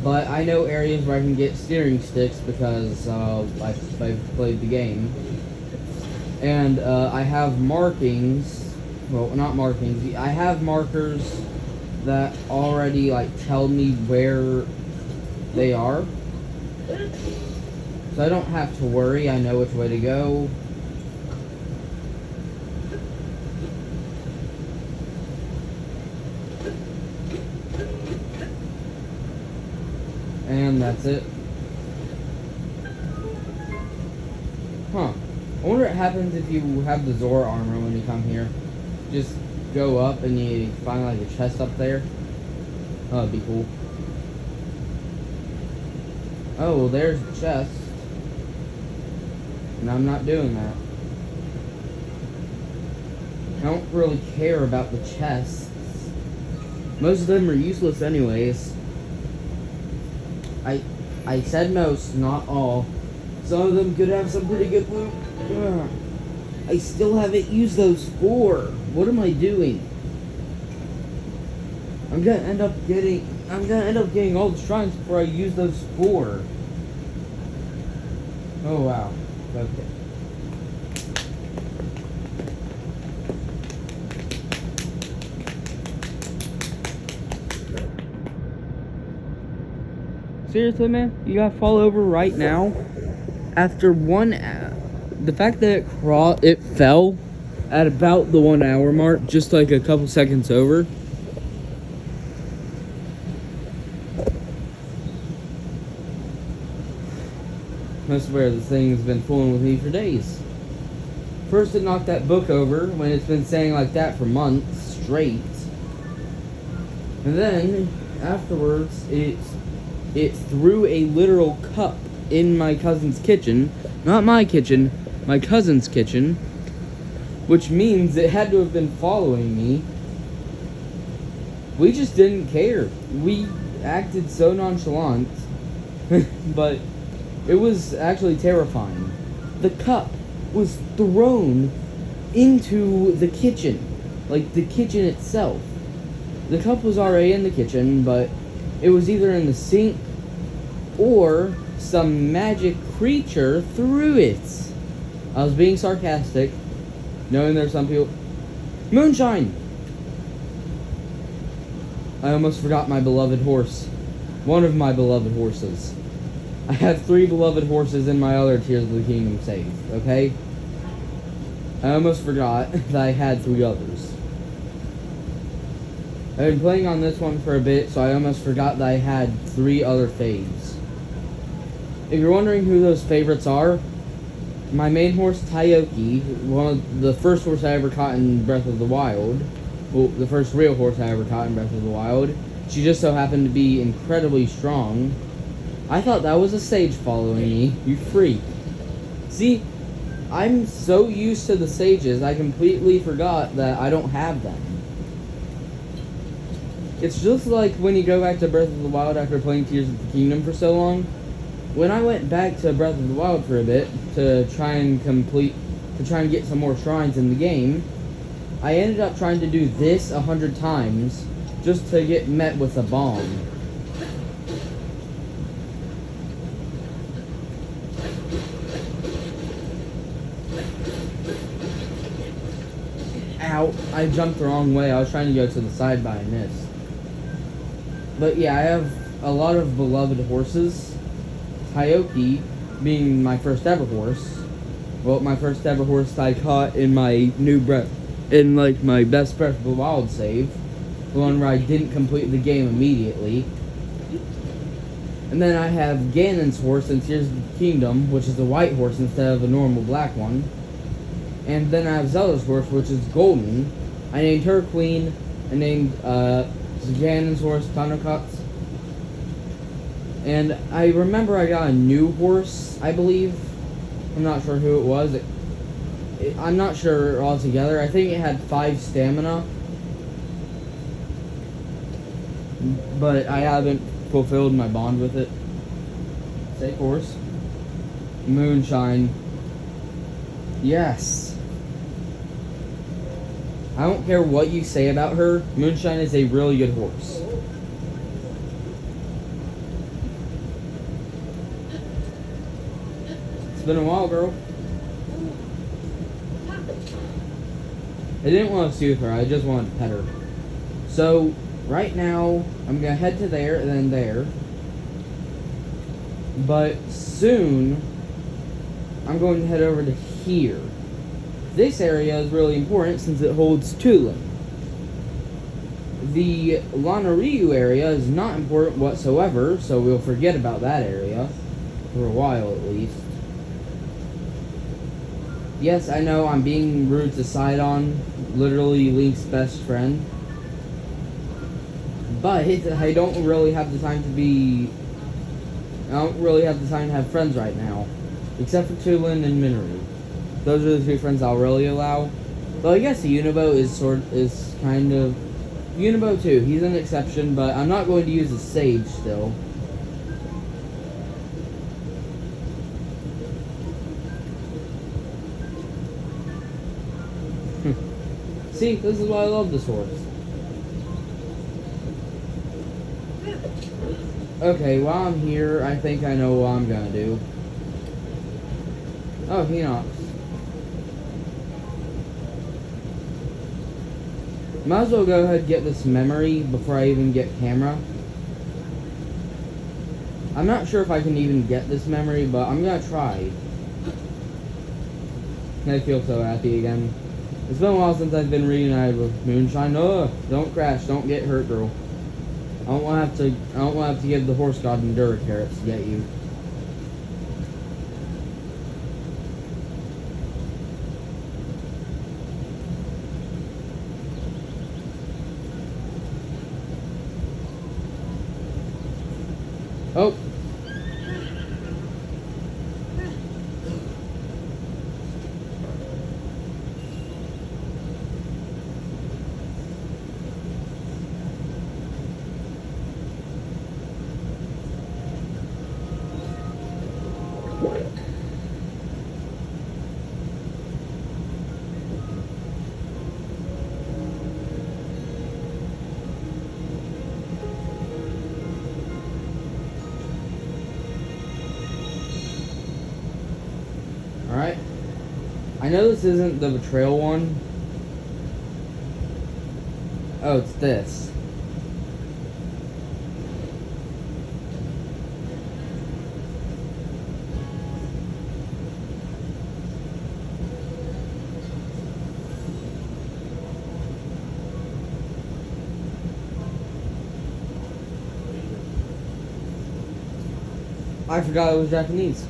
But I know areas where I can get steering sticks because I've played the game. And I have markings, well, not markings, I have markers that already like tell me where they are. So I don't have to worry, I know which way to go. And that's it. Huh. I wonder what happens if you have the Zora armor when you come here. Just go up and you find like a chest up there. Oh, that'd be cool. Oh, well there's the chest. And I'm not doing that. I don't really care about the chests. Most of them are useless anyways. I said most, not all. Some of them could have some pretty good loot. Ugh. I still haven't used those 4. What am I doing? I'm gonna end up getting all the shrines before I use those 4. Oh wow. Okay. Seriously, man? You gotta fall over right now? After the fact that it fell at about the 1 hour mark, just like a couple seconds over. I swear, this thing's been fooling with me for days. First, it knocked that book over when it's been saying like that for months straight. And then, afterwards, it threw a literal cup in my cousin's kitchen. Not my kitchen, my cousin's kitchen. Which means it had to have been following me. We just didn't care. We acted so nonchalant. But it was actually terrifying. The cup was thrown into the kitchen. Like, the kitchen itself. The cup was already in the kitchen, but it was either in the sink or some magic creature threw it. I was being sarcastic, knowing there's some people... Moonshine! I almost forgot my beloved horse. One of my beloved horses. I have 3 beloved horses in my other Tears of the Kingdom save, okay? I almost forgot that I had 3 others. I've been playing on this one for a bit, so I almost forgot that I had 3 other faves. If you're wondering who those favorites are, my main horse, Taioki, the first horse I ever caught in Breath of the Wild, well, the first real horse I ever caught in Breath of the Wild, she just so happened to be incredibly strong. I thought that was a sage following me, you freak. See, I'm so used to the sages, I completely forgot that I don't have them. It's just like when you go back to Breath of the Wild after playing Tears of the Kingdom for so long. When I went back to Breath of the Wild for a bit to try and get some more shrines in the game, I ended up trying to do this 100 times just to get met with a bomb. Ow, I jumped the wrong way. I was trying to go to the side, but I missed. But yeah, I have a lot of beloved horses. Taioki being my first ever horse. Well, my first ever horse I caught in my my best Breath of the Wild save. The one where I didn't complete the game immediately. And then I have Ganon's horse in Tears of the Kingdom, which is a white horse instead of a normal black one. And then I have Zelda's horse, which is golden. I named her Queen. I named Ganon's horse Thundercuts. And I remember I got a new horse, I believe. I'm not sure who it was. I'm not sure altogether. I think it had 5 stamina. But I haven't fulfilled my bond with it. Safe horse. Moonshine. Yes. I don't care what you say about her. Moonshine is a really good horse. It's been a while, girl. I didn't want to soothe her. I just wanted to pet her. So, right now, I'm going to head to there and then there. But soon, I'm going to head over to here. This area is really important since it holds Tulin. The Lanayru area is not important whatsoever, so we'll forget about that area. For a while, at least. Yes, I know I'm being rude to Sidon, literally Link's best friend. But I don't really have the time to have friends right now. Except for Tulin and Mineru. Those are the 2 friends I'll really allow. But I guess Unibo is kind of... Unibo too, he's an exception, but I'm not going to use a Sage still. See, this is why I love this horse. Okay, while I'm here, I think I know what I'm gonna do. Oh, he knocks. Might as well go ahead and get this memory before I even get camera. I'm not sure if I can even get this memory, but I'm gonna try. I feel so happy again. It's been a while since I've been reunited with Moonshine. Oh, don't crash, don't get hurt, girl. I don't want to have to give the horse god Endura carrots to get you. Oh. Alright. I know this isn't the betrayal one. Oh, it's this. I forgot it was Japanese.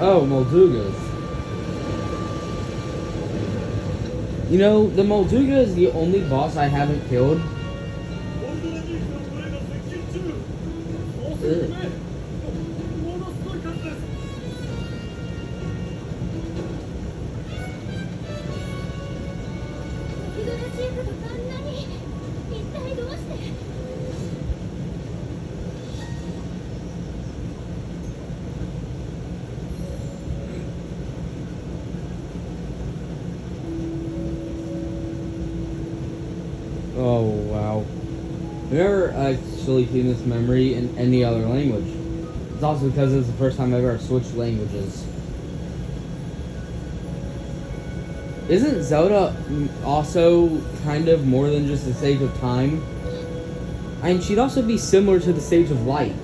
Oh, Moldugas. You know, the Molduga is the only boss I haven't killed. Ugh. Oh, wow. I've never actually seen this memory in any other language. It's also because it's the first time I've ever switched languages. Isn't Zelda also kind of more than just a stage of time? I mean, she'd also be similar to the Stage of Light.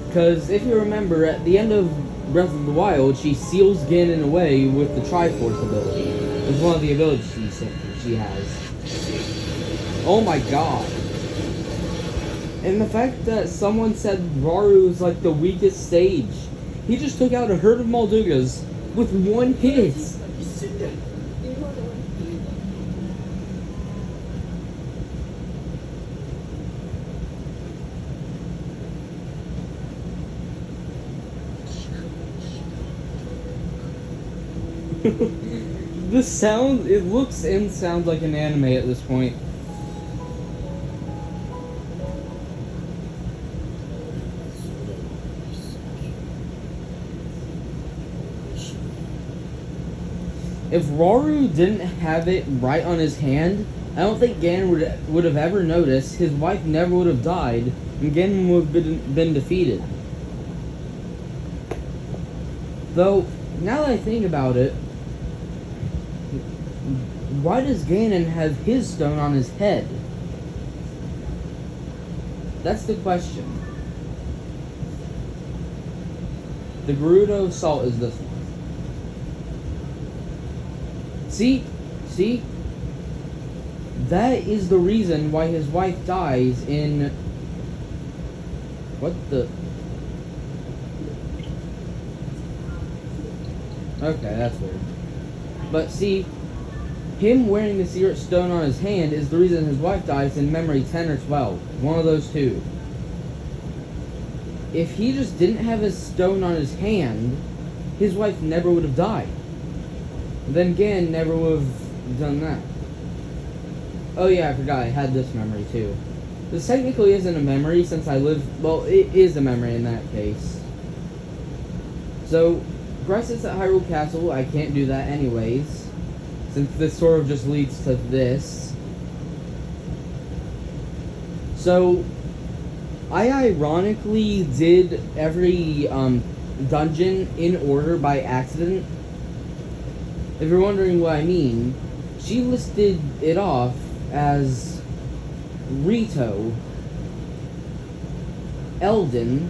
Because if you remember, at the end of Breath of the Wild, she seals Ganon away with the Triforce ability. It's one of the abilities she has. Oh my god. And the fact that someone said Rauru is like the weakest stage. He just took out a herd of Moldugas with one hit. The sound, it looks and sounds like an anime at this point. If Rauru didn't have it right on his hand, I don't think Ganon would have ever noticed. His wife never would have died, and Ganon would have been defeated. Though, now that I think about it, why does Ganon have his stone on his head? That's the question. The Gerudo Salt is this one. See? That is the reason why his wife dies in... What the... Okay, that's weird. But see, him wearing the secret stone on his hand is the reason his wife dies in Memory 10 or 12. One of those two. If he just didn't have his stone on his hand, his wife never would have died. Then Ganon never would have done that. Oh yeah, I forgot I had this memory too. This technically isn't a memory since I live... Well, it is a memory in that case. So, Grice is at Hyrule Castle. I can't do that anyways, since this sort of just leads to this. So, I ironically did every dungeon in order by accident. If you're wondering what I mean, she listed it off as Rito, Eldin,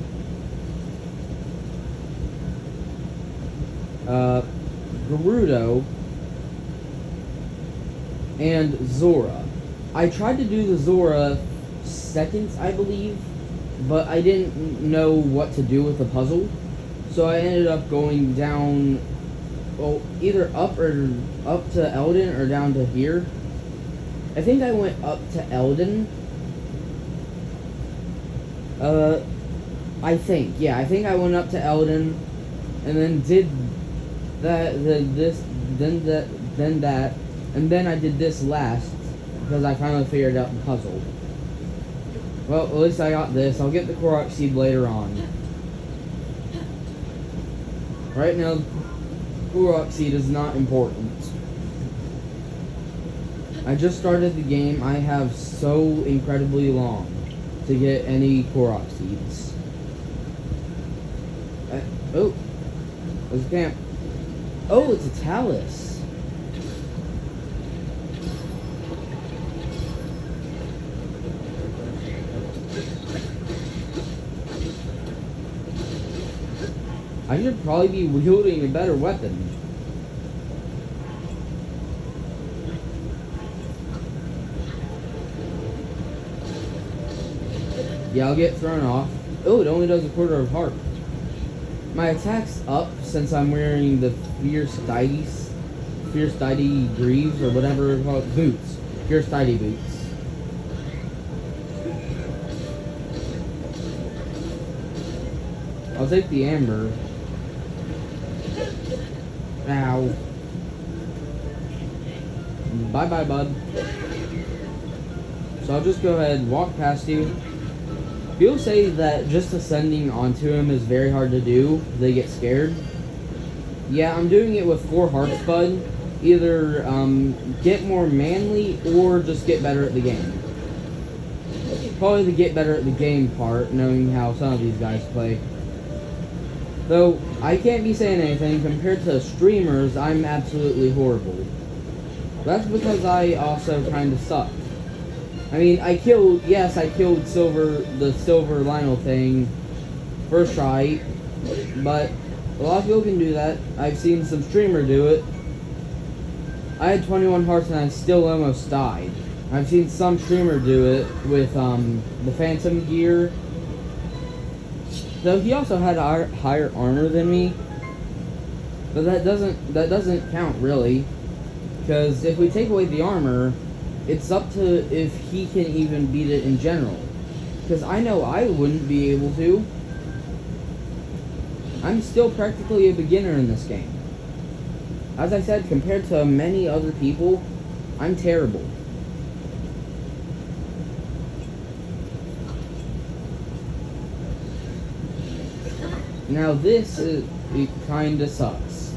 Gerudo, and Zora. I tried to do the Zora second, I believe, but I didn't know what to do with the puzzle, so I ended up going down, well, either up to Eldin or down to here. I think I went up to Eldin. I think I went up to Eldin, and then did that, then that, and then I did this last, because I finally figured out the puzzle. Well, at least I got this. I'll get the Korok Seed later on. Right now, Korok Seed is not important. I just started the game. I have so incredibly long to get any Korok Seeds. Oh, there's a camp. Oh, it's a Talus. I should probably be wielding a better weapon. Yeah, I'll get thrown off. Oh, it only does a quarter of heart. My attack's up since I'm wearing the Fierce Deity Greaves, or whatever it's called, boots. Fierce Deity boots. I'll take the Amber. Ow. Bye-bye, bud. So I'll just go ahead and walk past you. People say that just ascending onto him is very hard to do. They get scared. Yeah, I'm doing it with 4 hearts, bud. Either get more manly or just get better at the game. Probably the get better at the game part, knowing how some of these guys play. Though, I can't be saying anything. Compared to streamers, I'm absolutely horrible. That's because I also kind of suck. I mean, I killed the silver Lionel thing first try, but a lot of people can do that. I've seen some streamer do it. I had 21 hearts and I still almost died. I've seen some streamer do it with the Phantom gear. Though he also had higher armor than me, but that doesn't count really, because if we take away the armor, it's up to if he can even beat it in general. Because I know I wouldn't be able to. I'm still practically a beginner in this game. As I said, compared to many other people, I'm terrible. Now this it kinda sucks.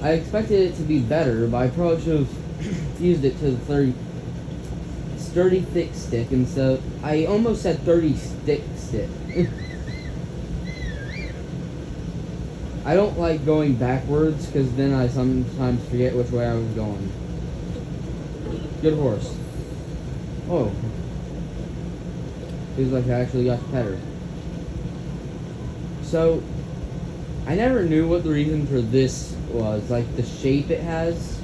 I expected it to be better, but I probably should have fused it to the sturdy thick stick, and so I almost said 30 stick. I don't like going backwards, because then I sometimes forget which way I was going. Good horse. Oh. Feels like I actually got to pet her. So, I never knew what the reason for this was, like the shape it has.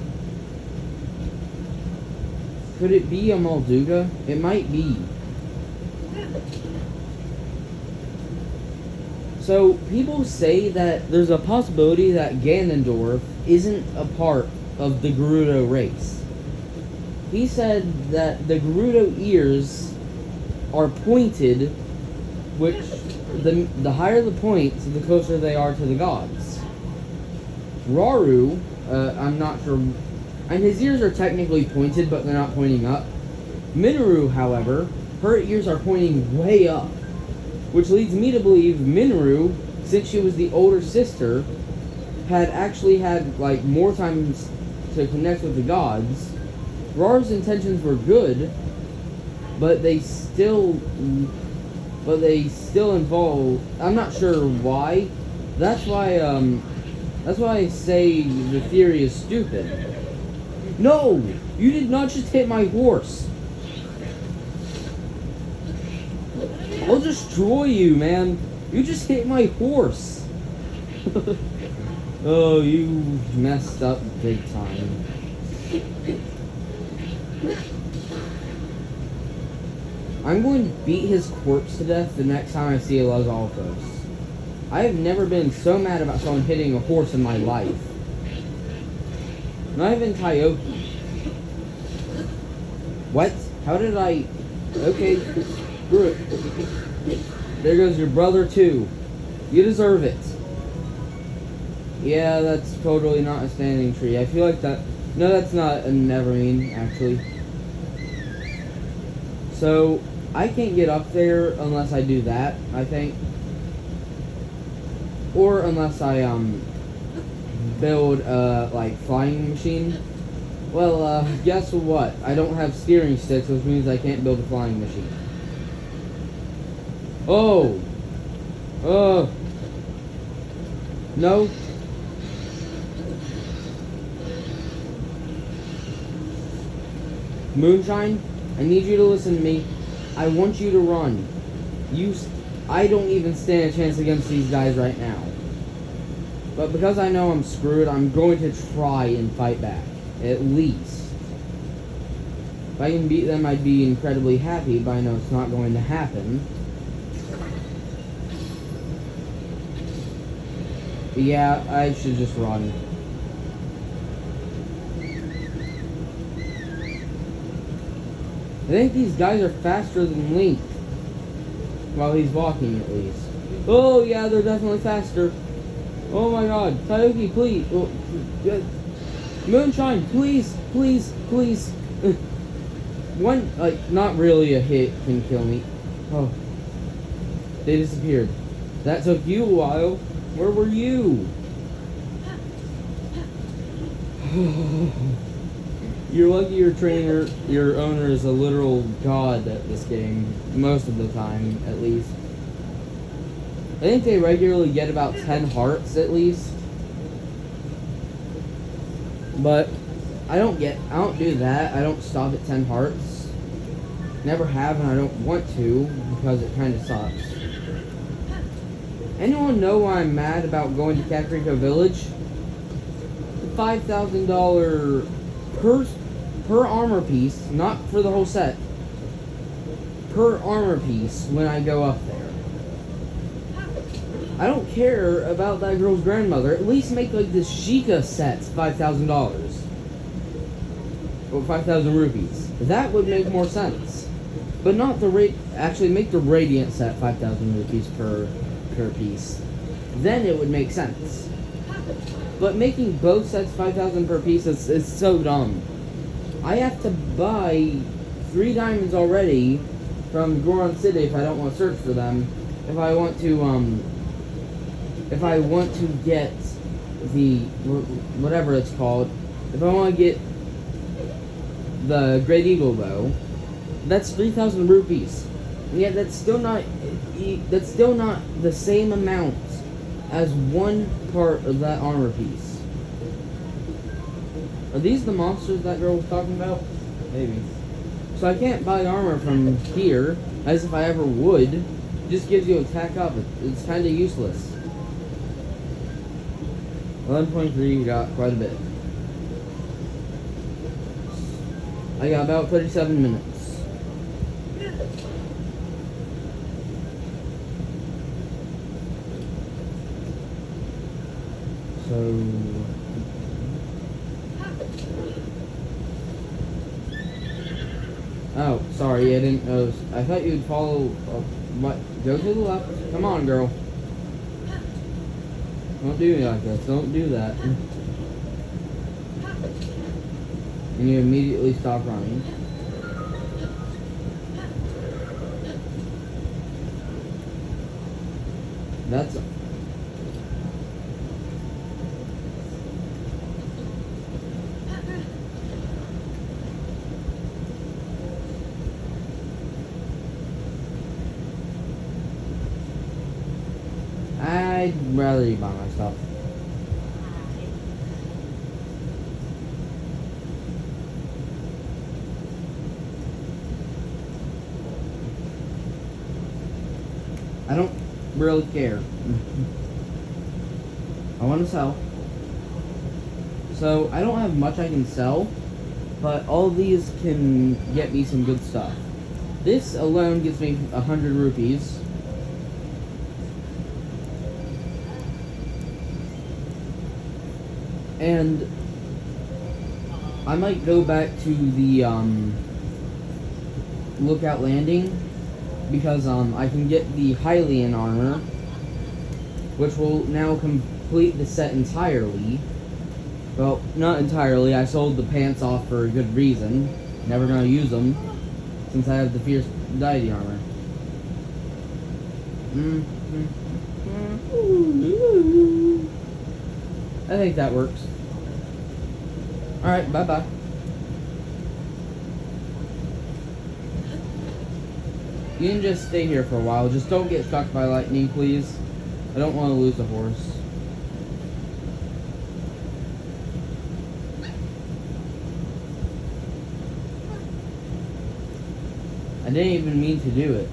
Could it be a Molduga? It might be. So, people say that there's a possibility that Ganondorf isn't a part of the Gerudo race. He said that the Gerudo ears are pointed, which the higher the points, the closer they are to the gods. Rauru, I'm not sure, and his ears are technically pointed, but they're not pointing up. Minoru, however, her ears are pointing way up, which leads me to believe Minoru, since she was the older sister, had actually had like more time to connect with the gods. Rauru's intentions were good, but they still involve, I'm not sure why, That's why I say the theory is stupid. No! You did not just hit my horse. I'll destroy you, man. You just hit my horse. Oh, you messed up big time. I'm going to beat his corpse to death the next time I see a Lizalfos. I have never been so mad about someone hitting a horse in my life. Not even Taioki. What? How did I... Okay, screw it. There goes your brother too. You deserve it. Yeah, that's totally not a standing tree. I feel like that... No, that's not a Nevermean, actually. So, I can't get up there unless I do that, I think. Or unless I, build a, flying machine. Well, guess what? I don't have steering sticks, which means I can't build a flying machine. Oh! No? Moonshine, I need you to listen to me. I want you to run. I don't even stand a chance against these guys right now. But because I know I'm screwed, I'm going to try and fight back. At least. If I can beat them, I'd be incredibly happy, but I know it's not going to happen. But yeah, I should just run. I think these guys are faster than Link. While he's walking, at least. Oh, yeah, they're definitely faster. Oh my god. Taioki, please. Oh, Moonshine, please, please, please. One, not really a hit can kill me. Oh. They disappeared. That took you a while. Where were you? You're lucky your owner is a literal god at this game. Most of the time, at least. I think they regularly get about 10 hearts, at least. But, I don't do that. I don't stop at 10 hearts. Never have, and I don't want to, because it kind of sucks. Anyone know why I'm mad about going to Kakariko Village? The $5,000 per armor piece, not for the whole set, per armor piece when I go up there. I don't care about that girl's grandmother. At least make the Sheikah sets $5,000. Or 5,000 rupees. That would make more sense. But not the actually make the Radiant set 5,000 rupees per piece. Then it would make sense. But making both sets 5,000 per piece is so dumb. I have to buy 3 diamonds already from Goron City if I don't want to search for them. If I want to get the whatever it's called, if I want to get the Great Eagle Bow, that's 3,000 rupees. And yet that's still not the same amount as one part of that armor piece. Are these the monsters that girl was talking about? Maybe. So I can't buy armor from here, as if I ever would. It just gives you attack up. It's kind of useless. 11.3 got quite a bit. I got about 37 minutes. So... Oh, sorry, I didn't know. I thought you'd follow... what? Go to the left. Come on, girl. Don't do me like this. Don't do that. And you immediately stop running. That's... I rather you buy my stuff. I don't really care. I want to sell. So, I don't have much I can sell, but all these can get me some good stuff. This alone gives me 100 rupees. And I might go back to the Lookout Landing because I can get the Hylian armor, which will now complete the set entirely. Well, not entirely. I sold the pants off for a good reason. Never gonna use them since I have the Fierce Deity armor. I think that works. Alright, bye-bye. You can just stay here for a while. Just don't get struck by lightning, please. I don't want to lose a horse. I didn't even mean to do it.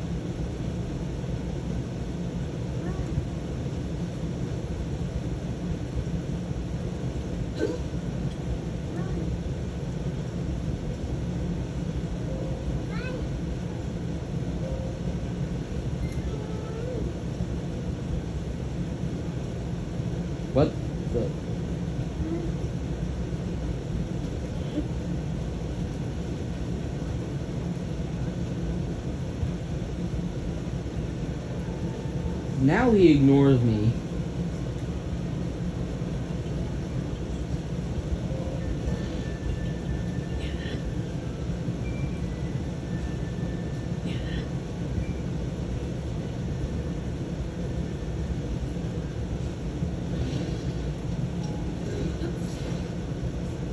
What the? Now he ignores me.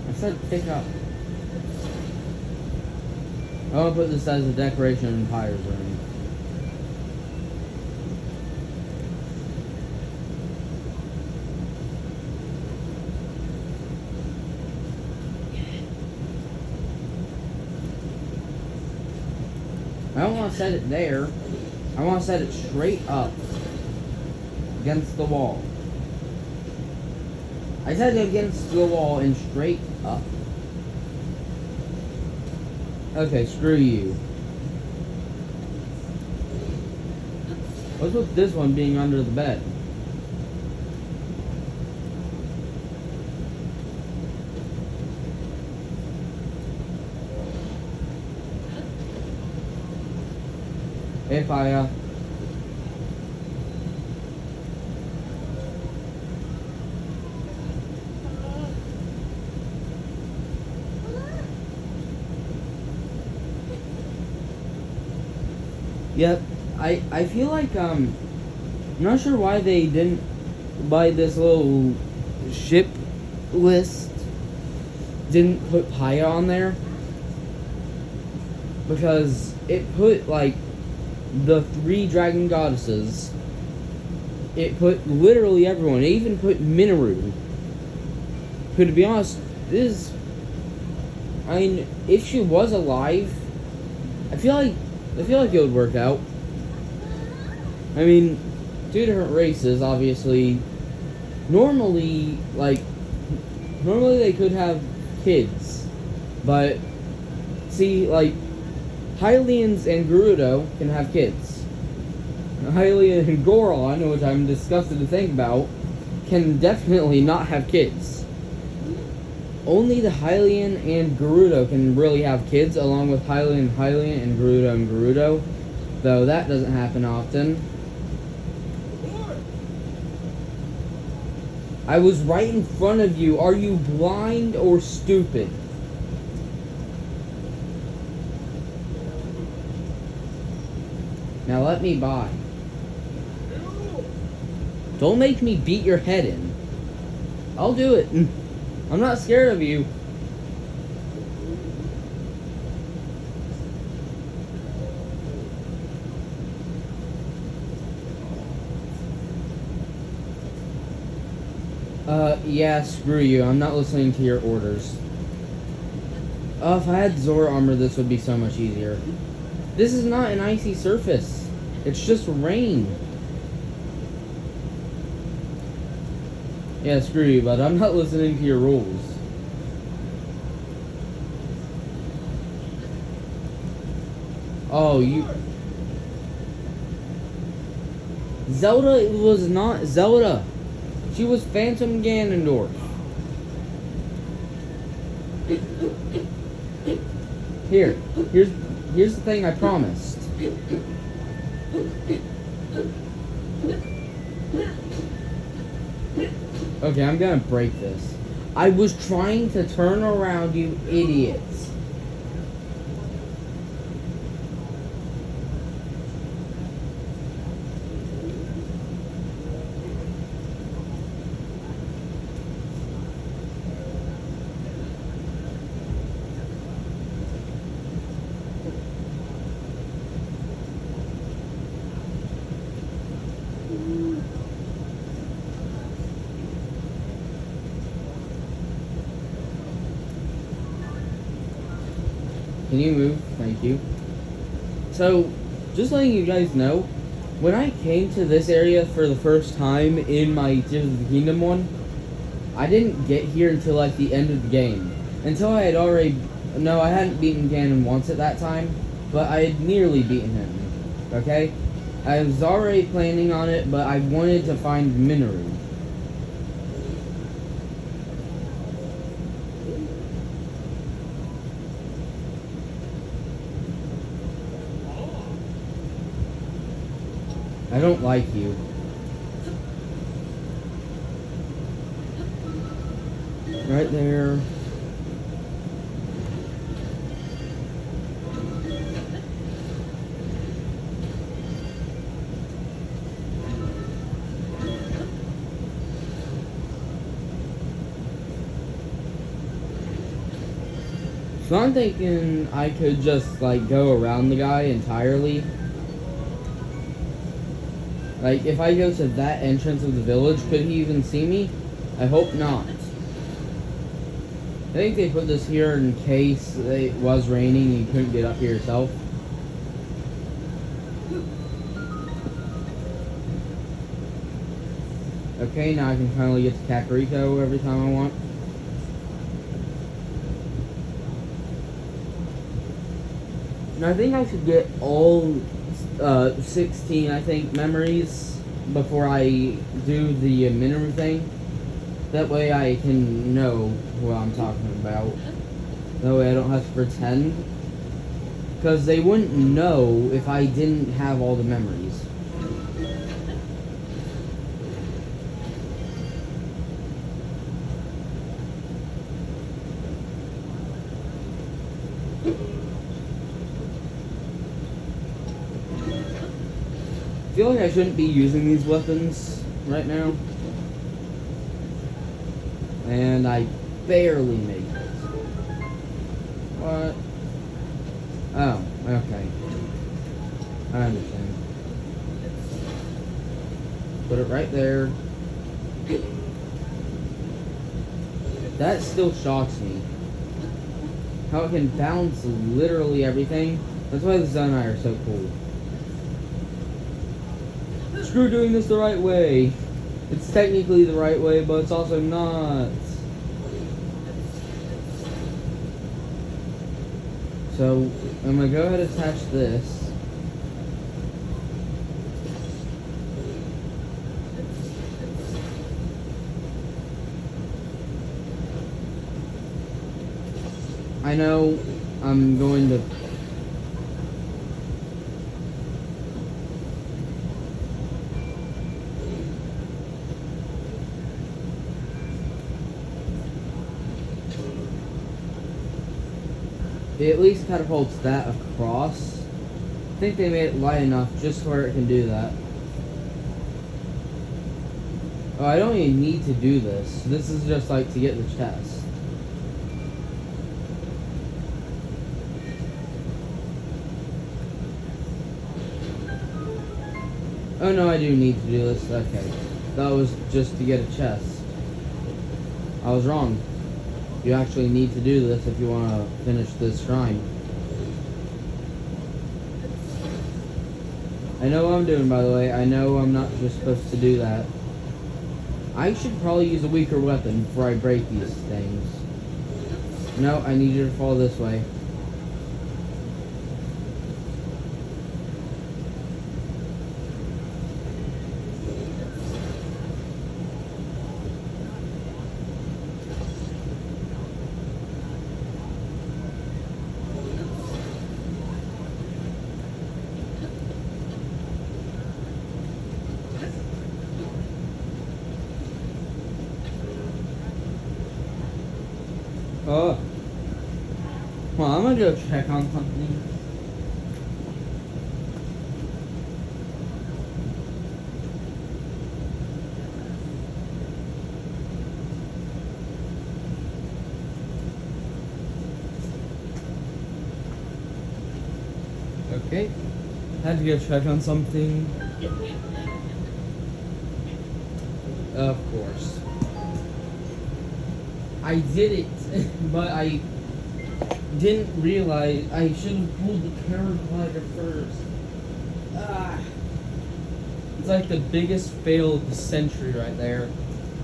I said pick up. I want to put this as a decoration in Pyre's room. I don't want to set it there. I want to set it straight up against the wall. I set it against the wall and straight up. Okay, screw you. What's with this one being under the bed? If I, Yep, I feel like, I'm not sure why they didn't buy this little ship list, didn't put Paya on there, because it put, like, the 3 dragon goddesses, it put literally everyone, it even put Minoru, who, to be honest, is, I mean, if she was alive, I feel like it would work out. I mean, 2 different races, obviously. Normally they could have kids. But, see, like, Hylians and Gerudo can have kids. Hylian and Goron, which I'm disgusted to think about, can definitely not have kids. Only the Hylian and Gerudo can really have kids, along with Hylian and Gerudo, though that doesn't happen often. I was right in front of you. Are you blind or stupid? Now let me by. Don't make me beat your head in. I'll do it. I'm not scared of you. Yeah, screw you. I'm not listening to your orders. If I had Zora armor, this would be so much easier. This is not an icy surface. It's just rain. Yeah, screw you, but I'm not listening to your rules. Oh, you... Zelda was not Zelda. She was Phantom Ganondorf. Here's the thing I promised. Okay, I'm gonna break this. I was trying to turn around, you idiots. Can you move? Thank you. So, just letting you guys know, when I came to this area for the first time in my Tears of the Kingdom one, I didn't get here until like the end of the game. Until I had already... No, I hadn't beaten Ganon once at that time, but I had nearly beaten him. Okay? I was already planning on it, but I wanted to find Minoru. I don't like you. Right there. So I'm thinking I could just like go around the guy entirely. Like, if I go to that entrance of the village, could he even see me? I hope not. I think they put this here in case it was raining and you couldn't get up here yourself. Okay, now I can finally get to Kakariko every time I want. And I think I should get all 16, I think, memories before I do the Minoru thing. That way I can know what I'm talking about. That way I don't have to pretend. Because they wouldn't know if I didn't have all the memories. I feel like I shouldn't be using these weapons right now. And I barely make it. What? Oh, okay. I understand. Put it right there. That still shocks me. How it can balance literally everything. That's why the Zanai are so cool. Screw doing this the right way. It's technically the right way, but it's also not. So, I'm gonna go ahead and attach this. I know I'm going to... It at least catapults that across. I think they made it light enough just where it can do that. Oh, I don't even need to do this. This is just like to get the chest. Oh no, I do need to do this. Okay. That was just to get a chest. I was wrong. You actually need to do this if you want to finish this shrine. I know what I'm doing, by the way. I know I'm not just supposed to do that. I should probably use a weaker weapon before I break these things. No, I need you to fall this way. Oh. Well, I'm gonna go check on something. Okay. Had to go check on something. Of course. I did it, but I didn't realize I should have pulled the paraglider first. Ah. It's like the biggest fail of the century right there.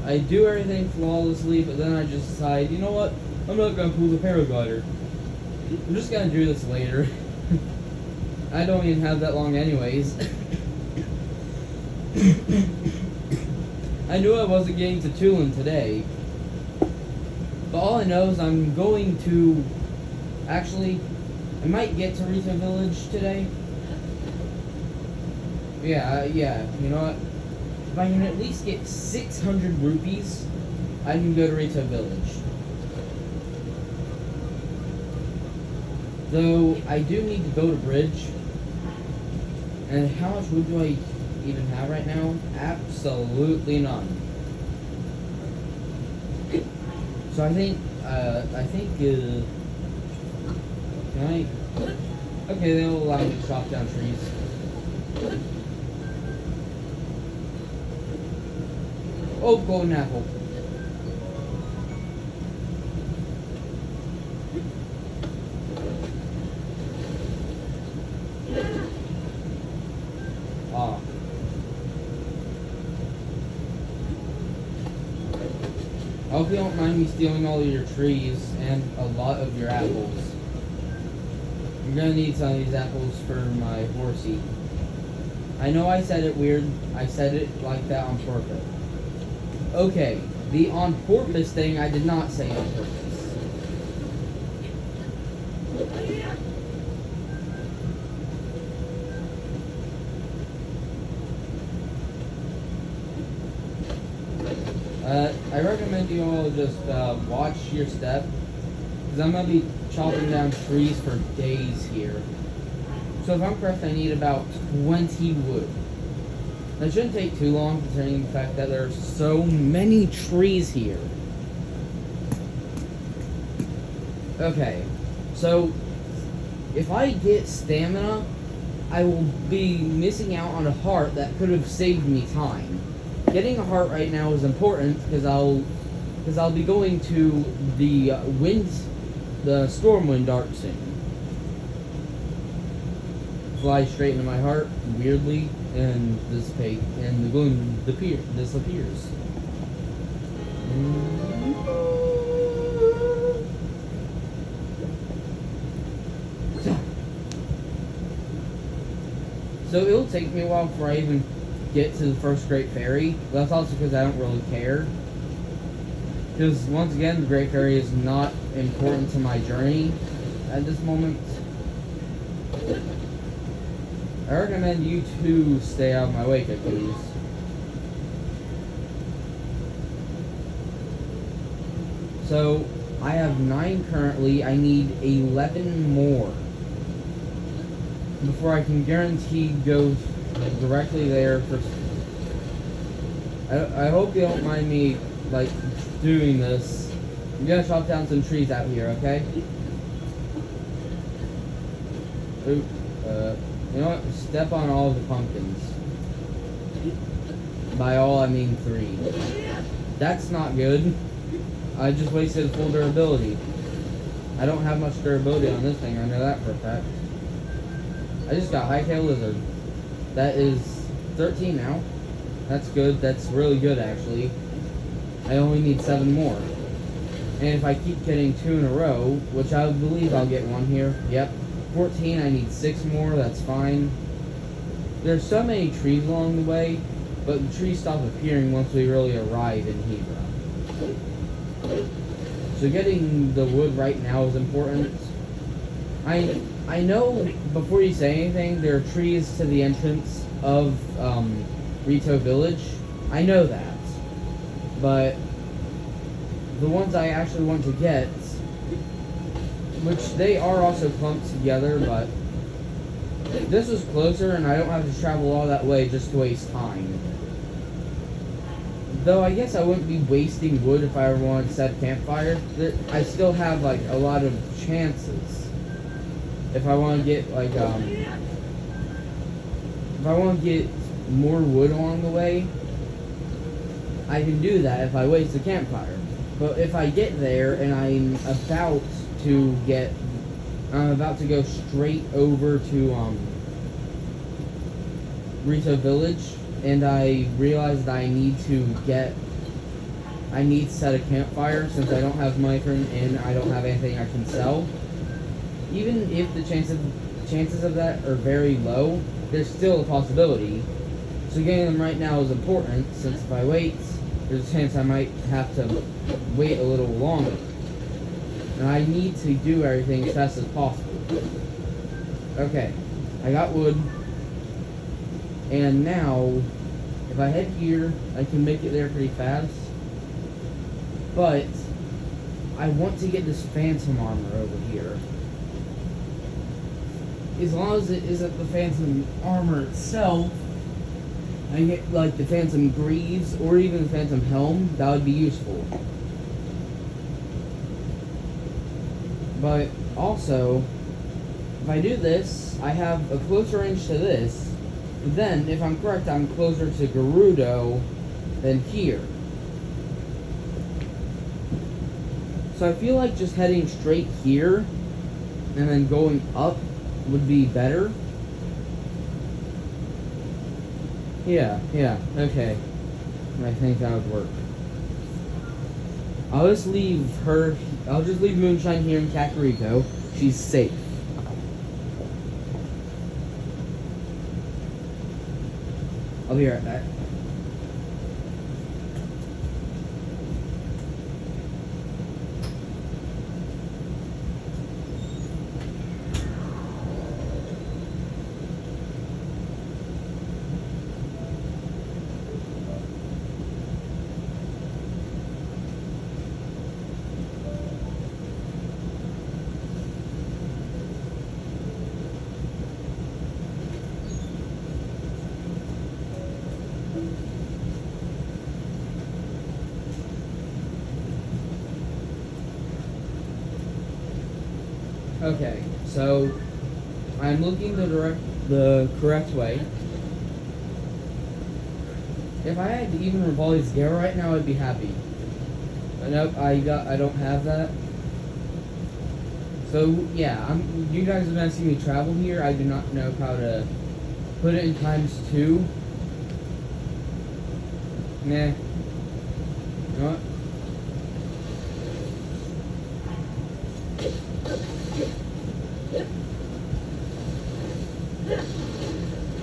I do everything flawlessly, but then I just decide, you know what? I'm not gonna pull the paraglider. I'm just gonna do this later. I don't even have that long anyways. I knew I wasn't getting to Tulin today. But all I know is I'm going to... Actually, I might get to Rito Village today. Yeah, you know what? If I can at least get 600 rupees, I can go to Rito Village. Though, I do need to build a bridge. And how much wood do I even have right now? Absolutely none. So I think, can I? Okay, they'll allow me to chop down trees. Oh, golden apple. Ah. I hope you don't mind me stealing all of your trees and a lot of your apples. I'm gonna need some of these apples for my horsey. I know I said it weird. I said it like that on purpose. Okay, the on purpose thing I did not say on purpose. I recommend you all just watch your step, because I'm going to be chopping down trees for days here. So if I'm correct, I need about 20 wood. That shouldn't take too long, considering the fact that there are so many trees here. Okay, so if I get stamina, I will be missing out on a heart that could have saved me time. Getting a heart right now is important because I'll be going to the Stormwind Arc soon. Fly straight into my heart, weirdly, and dissipate, and the gloom disappears. So it'll take me a while before I even get to the first Great Fairy. But that's also because I don't really care. Because once again, the Great Fairy is not important to my journey at this moment. I recommend you to stay out of my way, please. So, I have 9 currently. I need 11 more before I can guarantee go directly there. I hope you don't mind me, like, doing this. I'm gonna chop down some trees out here, okay? Oop, you know what? Step on all the pumpkins. By all, I mean 3. That's not good. I just wasted full durability. I don't have much durability on this thing, I know that for a fact. I just got Hightail Lizard. That is 13 now. That's good, that's really good actually. I only need 7 more. And if I keep getting 2 in a row, which I believe I'll get 1 here, yep. 14, I need 6 more, that's fine. There's so many trees along the way, but the trees stop appearing once we really arrive in Hebra. So getting the wood right now is important. I know, before you say anything, there are trees to the entrance of Rito Village. I know that. But the ones I actually want to get, which they are also clumped together, but this was closer and I don't have to travel all that way just to waste time. Though I guess I wouldn't be wasting wood if I ever wanted to set a campfire. I still have like a lot of chances. If I want to get like if I want to get more wood along the way, I can do that if I waste a campfire. But if I get there and I'm about to go straight over to Rito Village, and I realize that I need to set a campfire since I don't have money for it and I don't have anything I can sell. Even if the chances of that are very low, there's still a possibility. So getting them right now is important, since if I wait, there's a chance I might have to wait a little longer. And I need to do everything as fast as possible. Okay, I got wood. And now, if I head here, I can make it there pretty fast. But I want to get this Phantom armor over here. As long as it isn't the Phantom armor itself, I get like the Phantom Greaves or even the Phantom Helm, that would be useful. But also, if I do this, I have a closer range to this. Then, if I'm correct, I'm closer to Gerudo than here. So I feel like just heading straight here and then going up would be better. Yeah, okay. I think that would work. I'll just leave Moonshine here in Kakariko. She's safe. I'll be right back. Okay, so I'm looking the correct way. If I had even Revali's Gare right now, I'd be happy. But nope, I don't have that. So yeah, you guys have been seeing me travel here. I do not know how to put it in ×2. Nah. You know what?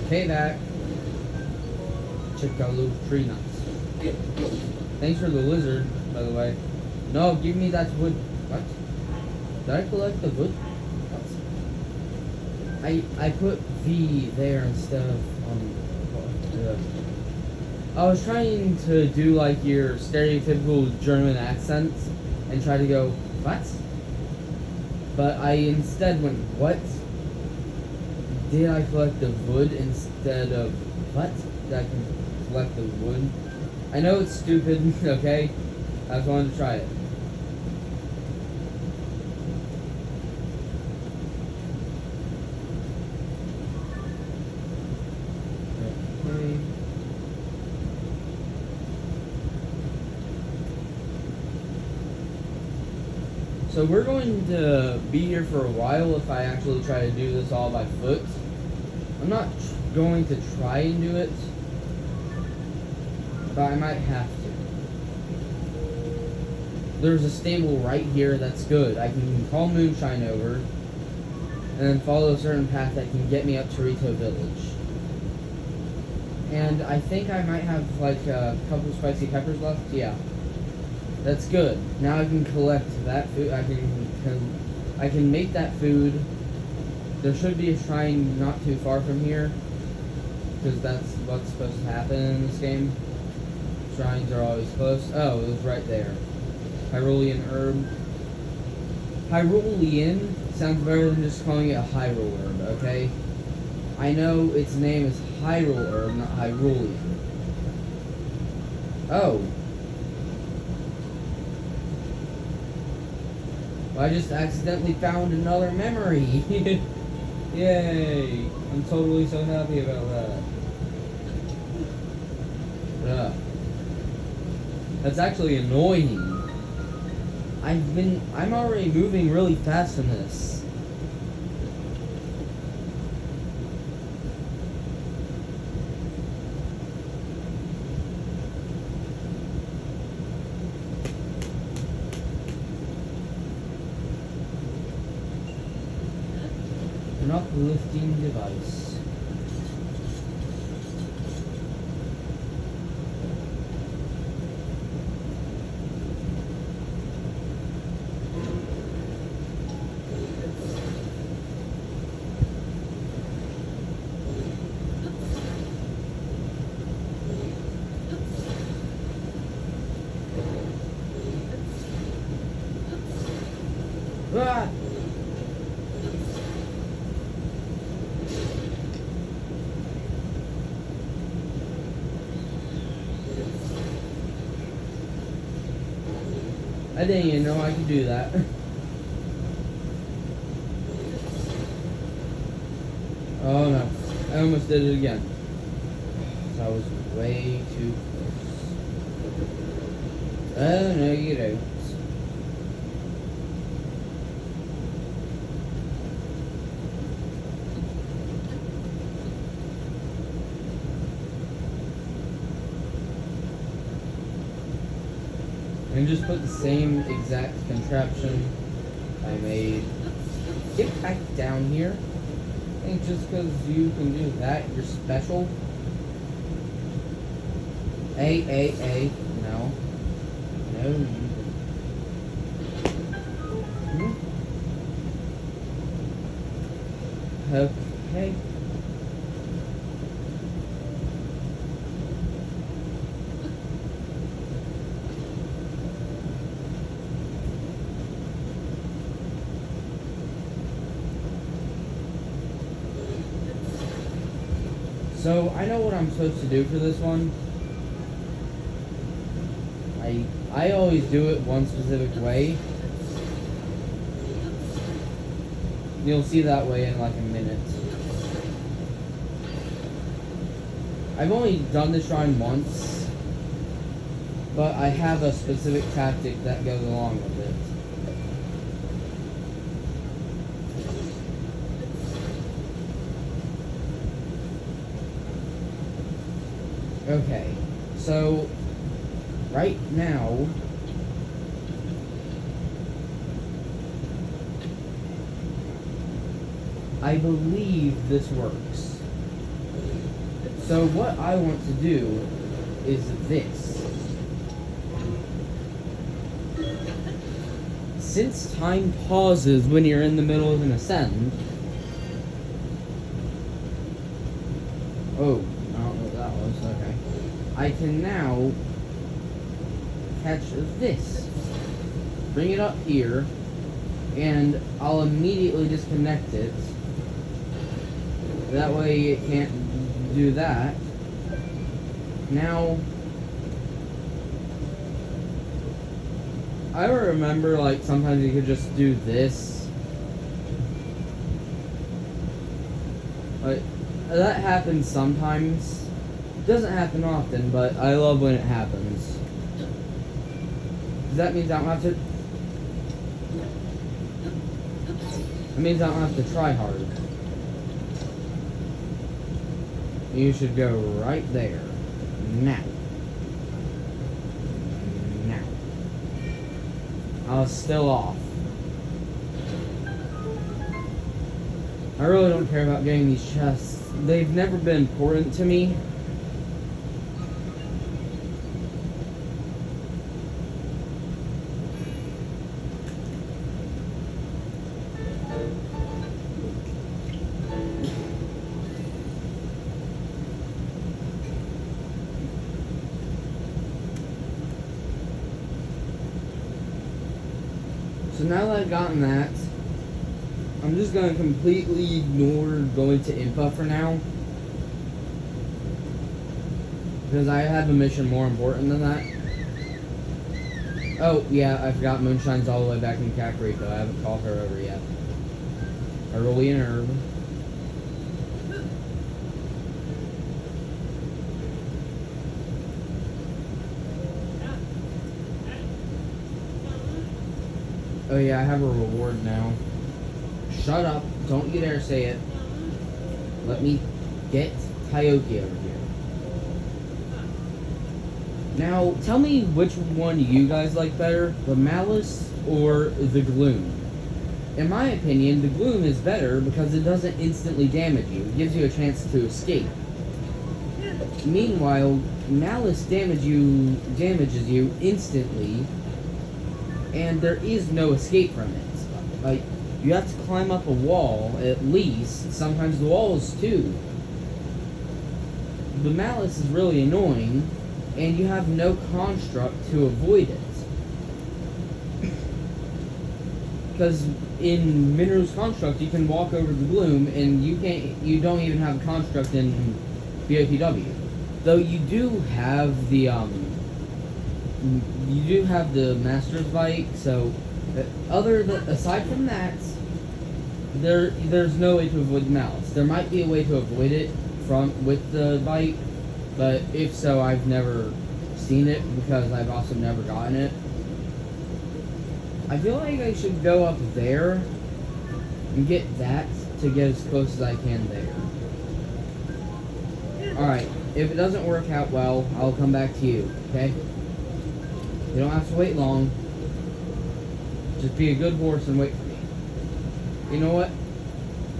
Payback. Chickaloo tree nuts. Thanks for the lizard, by the way. No, give me that wood. What? Did I collect the wood? What? I put V there instead of I was trying to do like your stereotypical German accent and try to go what? But I instead went what? Did I collect the wood instead of what? Did I collect the wood? I know it's stupid, okay? I just wanted to try it. Okay. So we're going to be here for a while if I actually try to do this all by foot. I'm not going to try and do it, but I might have to. There's a stable right here that's good. I can call Moonshine over and then follow a certain path that can get me up to Rito Village. And I think I might have like a couple spicy peppers left. Yeah. That's good. Now I can collect that food. I can make that food. There should be a shrine not too far from here, because that's what's supposed to happen in this game. Shrines are always close. Oh, it was right there. Hyrulean herb. Hyrulean sounds better than just calling it a Hyrule herb, okay? I know its name is Hyrule herb, not Hyrulean. Oh. Well, I just accidentally found another memory. Yay! I'm totally so happy about that. Ugh. That's actually annoying. I'm already moving really fast in this. An uplifting device. Ah! I didn't even know I could do that. Oh no, I almost did it again. That was way too close. Oh no, you don't. And just put the same exact contraption I made. Get back down here. I think just because you can do that, you're special. A. No. No, you. Okay. So, I know what I'm supposed to do for this one. I always do it one specific way. You'll see that way in like a minute. I've only done this shrine once, but I have a specific tactic that goes along with it. Okay, so right now I believe this works. So what I want to do is this. Since time pauses when you're in the middle of an ascend. Oh. Okay. I can now catch this, bring it up here, and I'll immediately disconnect it. That way it can't do that. Now, I remember like sometimes you could just do this. But that happens sometimes. Doesn't happen often, but I love when it happens. That means I don't have to It means I don't have to try hard. You should go right there. Now. Now. I was still off. I really don't care about getting these chests. They've never been important to me. So now that I've gotten that, I'm just going to completely ignore going to Impa for now. Because I have a mission more important than that. Oh, yeah, I forgot Moonshine's all the way back in Kakariko. I haven't called her over yet. Early and herb. Oh yeah, I have a reward now. Shut up. Don't you dare say it. Let me get Taioki over here. Now, tell me which one you guys like better, the Malice or the Gloom. In my opinion, the Gloom is better because it doesn't instantly damage you. It gives you a chance to escape. Meanwhile, Malice damages you instantly, and there is no escape from it. Like, you have to climb up a wall, at least. Sometimes the walls, too. The Malice is really annoying, and you have no construct to avoid it. Because in Minru's construct, you can walk over the Gloom, and you don't even have a construct in BOTW. Though you do have the, Master's Bite, so aside from that, there's no way to avoid the Malice. There might be a way to avoid it with the bite, but if so, I've never seen it because I've also never gotten it. I feel like I should go up there and get that to get as close as I can there. Alright, if it doesn't work out well, I'll come back to you, okay? You don't have to wait long. Just be a good horse and wait for me. You know what?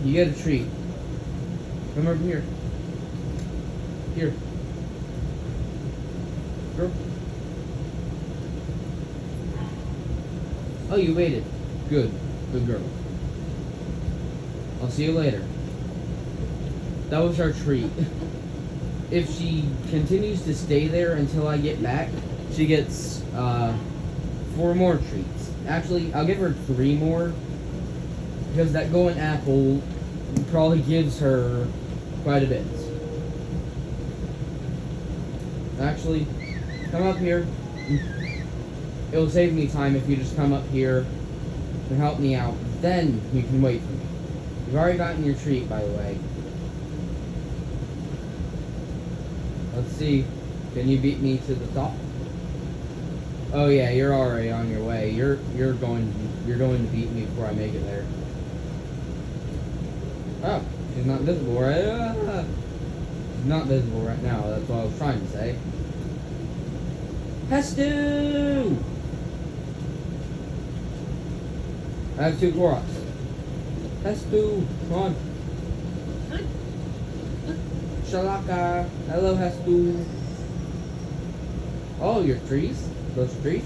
You get a treat. Come over here. Here. Girl. Oh, you waited. Good. Good girl. I'll see you later. That was our treat. If she continues to stay there until I get back, she gets 4 more treats. Actually, I'll give her 3 more, because that golden apple probably gives her quite a bit. Actually, come up here. It'll save me time if you just come up here and help me out. Then you can wait for me. You've already gotten your treat, by the way. Let's see. Can you beat me to the top? Oh yeah, you're already on your way. You're going to beat me before I make it there. Oh, she's not visible, right? She's not visible right now. That's what I was trying to say. Hestu! I have 2 Koroks. Hestu, come on. Shalaka. Hello, Hestu. Oh, your trees? Those trees?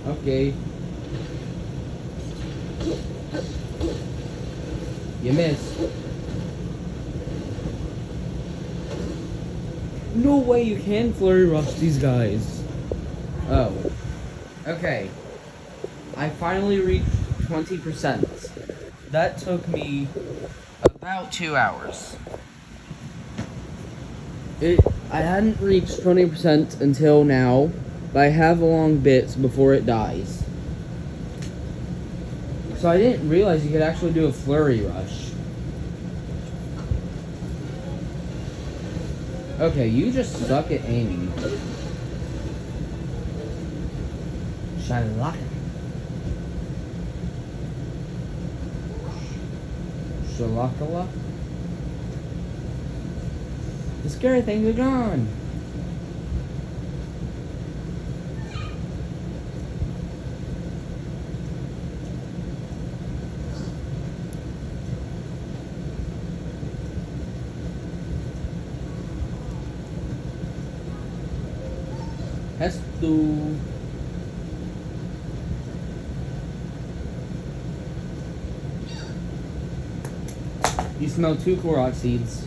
Okay. You missed. No way you can flurry rush these guys. Oh. Okay. I finally reached 20%. That took me about 2 hours. I hadn't reached 20% until now, but I have along bits before it dies. So I didn't realize you could actually do a flurry rush. Okay, you just suck at aiming. Shalaka. Shalakala. The scary things are gone. Hestu. You smell 2 Korok seeds.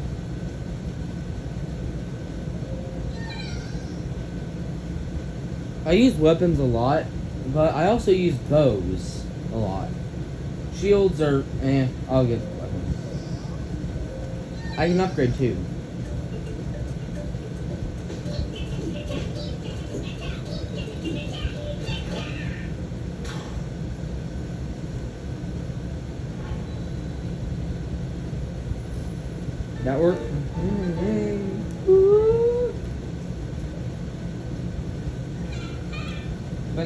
I use weapons a lot, but I also use bows a lot. Shields are I'll get weapons. I can upgrade too. That worked.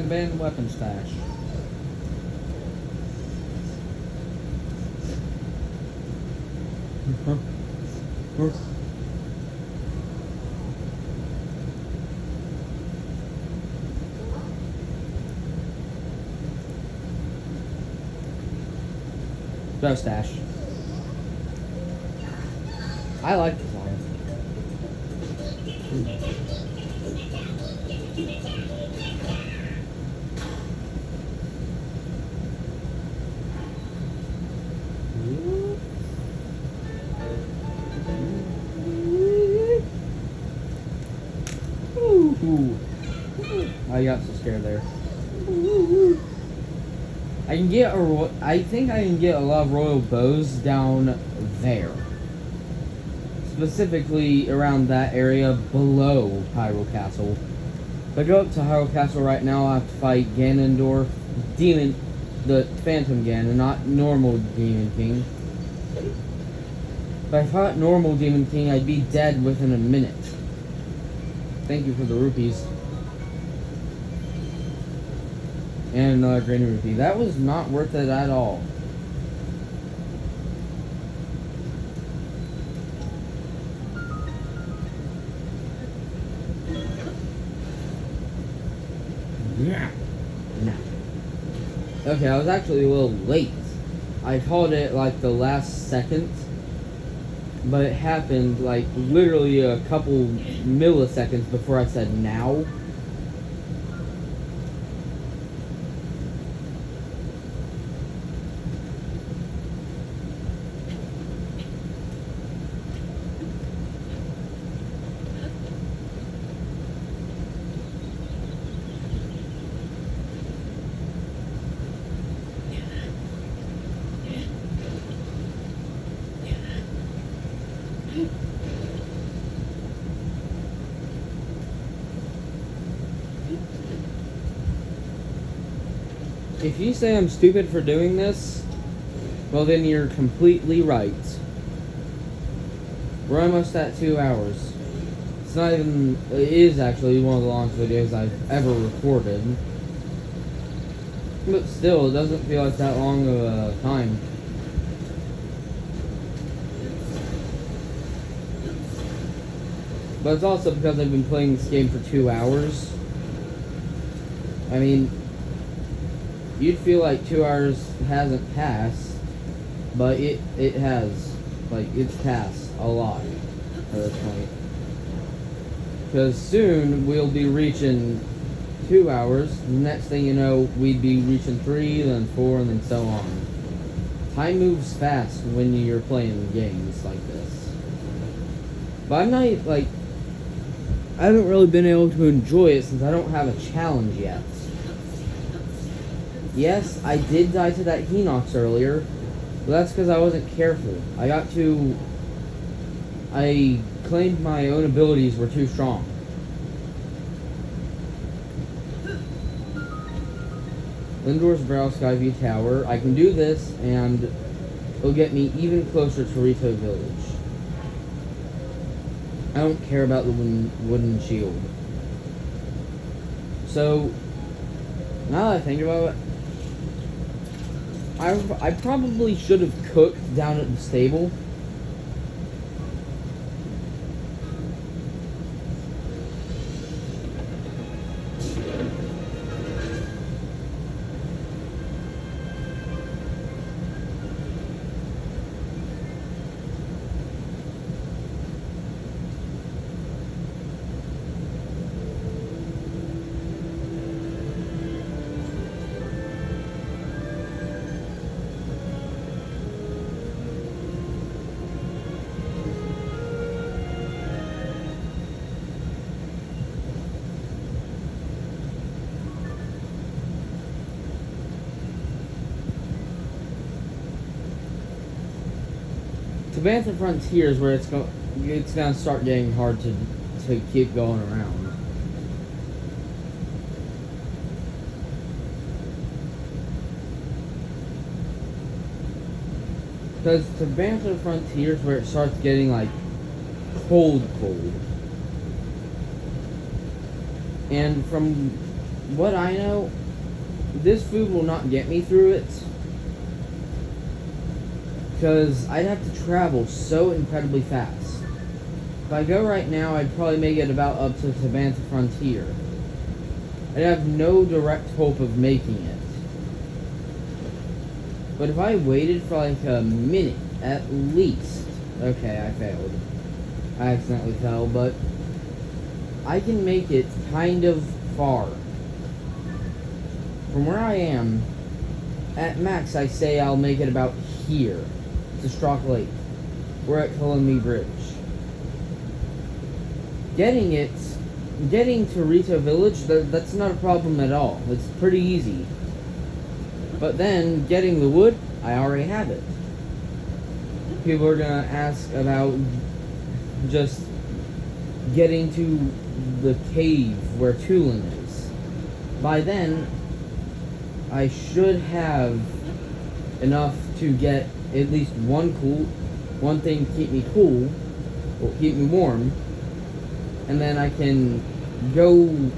Bang weapon stash. Bow stash. I like the song. I got so scared there. I think I can get a lot of royal bows down there. Specifically around that area below Hyrule Castle. If I go up to Hyrule Castle right now, I have to fight Ganondorf, the Phantom Ganon, not normal Demon King. If I fought normal Demon King, I'd be dead within a minute. Thank you for the rupees. And another green rupee. That was not worth it at all. Yeah. No. Okay, I was actually a little late. I called it like the last second, but it happened like literally a couple milliseconds before I said now. If you say I'm stupid for doing this, well then you're completely right. We're almost at 2 hours. It's not even, it is actually one of the longest videos I've ever recorded. But still, it doesn't feel like that long of a time. But it's also because I've been playing this game for 2 hours. I mean, you'd feel like 2 hours hasn't passed, but it has. Like, it's passed a lot at this point. Because soon we'll be reaching 2 hours. The next thing you know, we'd be reaching 3, then 4, and then so on. Time moves fast when you're playing games like this. But I'm not, like, I haven't really been able to enjoy it since I don't have a challenge yet. Yes, I did die to that Hinox earlier, but that's because I wasn't careful. I claimed my own abilities were too strong. Lindor's Brow Skyview Tower. I can do this, and it'll get me even closer to Rito Village. I don't care about the wooden shield. So, now that I think about it, I probably should have cooked down at the stable. Tabantha Frontier is where it's gonna start getting hard to keep going around. Because Tabantha Frontier is where it starts getting like cold. And from what I know, this food will not get me through it. Because I'd have to travel so incredibly fast. If I go right now, I'd probably make it about up to Tabantha Frontier. I'd have no direct hope of making it. But if I waited for like a minute, at least... Okay, I failed. I accidentally fell, but... I can make it kind of far. From where I am, at max I say I'll make it about here. To Strock Lake. We're at Kalumi Bridge. Getting to Rito Village, that's not a problem at all. It's pretty easy. But then, getting the wood, I already have it. People are gonna ask about just getting to the cave where Tulin is. By then, I should have enough to get at least one thing to keep me cool, or keep me warm, and then I can go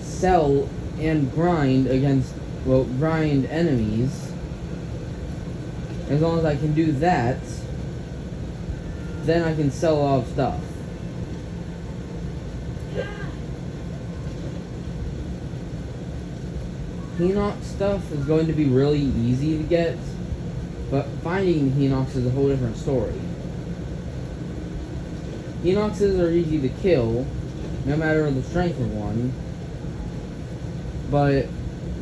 sell and grind grind enemies. As long as I can do that, then I can sell a lot of stuff. Hinox stuff is going to be really easy to get, but finding Hinox is a whole different story. Hinoxes are easy to kill, no matter the strength of one, but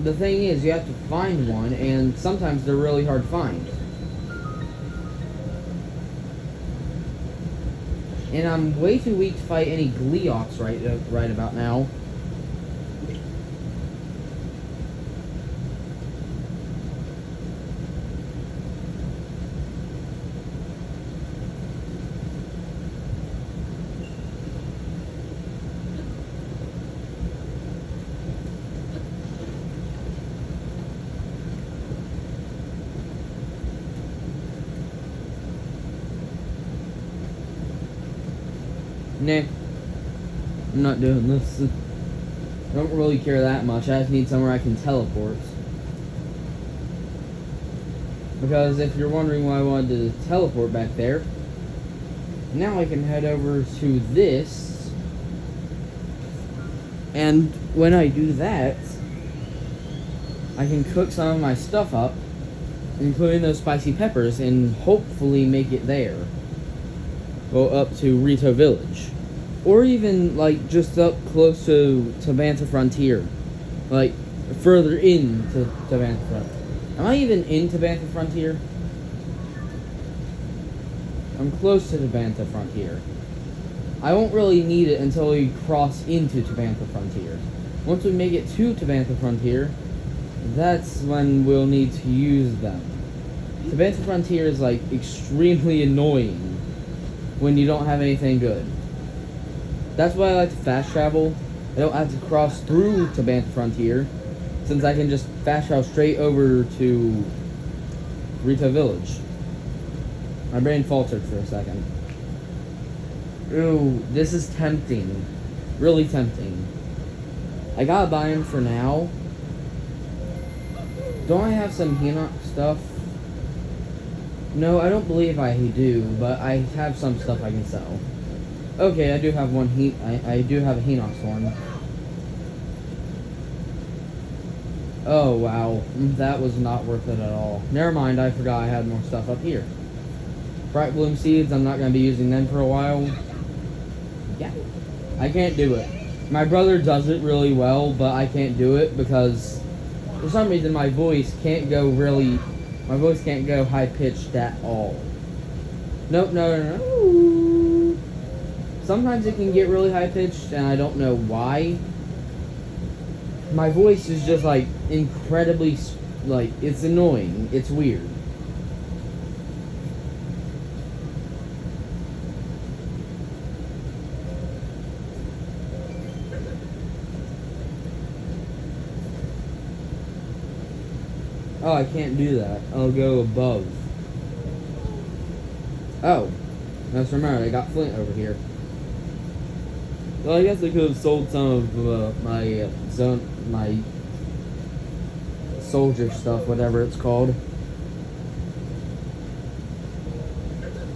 the thing is, you have to find one, and sometimes they're really hard to find. And I'm way too weak to fight any Gleeoks right about now. Nah, I'm not doing this. I don't really care that much. I just need somewhere I can teleport. Because if you're wondering why I wanted to teleport back there, now I can head over to this. And when I do that, I can cook some of my stuff up, including those spicy peppers, and hopefully make it there. Go up to Rito Village. Or even, like, just up close to Tabantha Frontier. Like, further into Tabantha Frontier. Am I even in Tabantha Frontier? I'm close to Tabantha Frontier. I won't really need it until we cross into Tabantha Frontier. Once we make it to Tabantha Frontier, that's when we'll need to use them. Tabantha Frontier is, like, extremely annoying when you don't have anything good. That's why I like to fast travel. I don't have to cross through Tabantha Frontier, since I can just fast travel straight over to Rito Village. My brain faltered for a second. Ooh, this is tempting. Really tempting. I gotta buy him for now. Don't I have some Hinox stuff. No, I don't believe I do, but I have some stuff I can sell. Okay, I do have one I do have a Hinox horn. Oh, wow. That was not worth it at all. Never mind, I forgot I had more stuff up here. Bright Bloom Seeds, I'm not going to be using them for a while. Yeah. I can't do it. My brother does it really well, but I can't do it because for some reason my voice can't go high-pitched at all. Nope, no. Sometimes it can get really high-pitched, and I don't know why. My voice is just, like, incredibly, like, it's annoying. It's weird. Oh, I can't do that. I'll go above. Oh. That's remember, I got flint over here. Well, I guess I could have sold some of my soldier stuff, whatever it's called.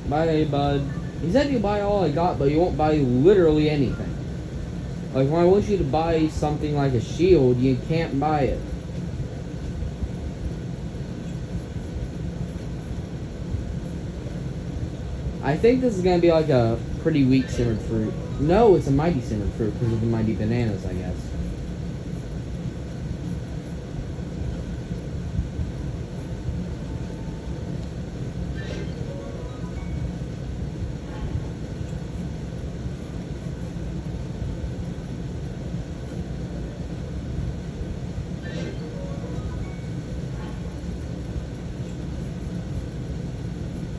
Bye, bud. He said you buy all I got, but you won't buy literally anything. Like, when I want you to buy something like a shield, you can't buy it. I think this is going to be like a pretty weak simmered fruit. No, it's a mighty simmered fruit because of the mighty bananas, I guess.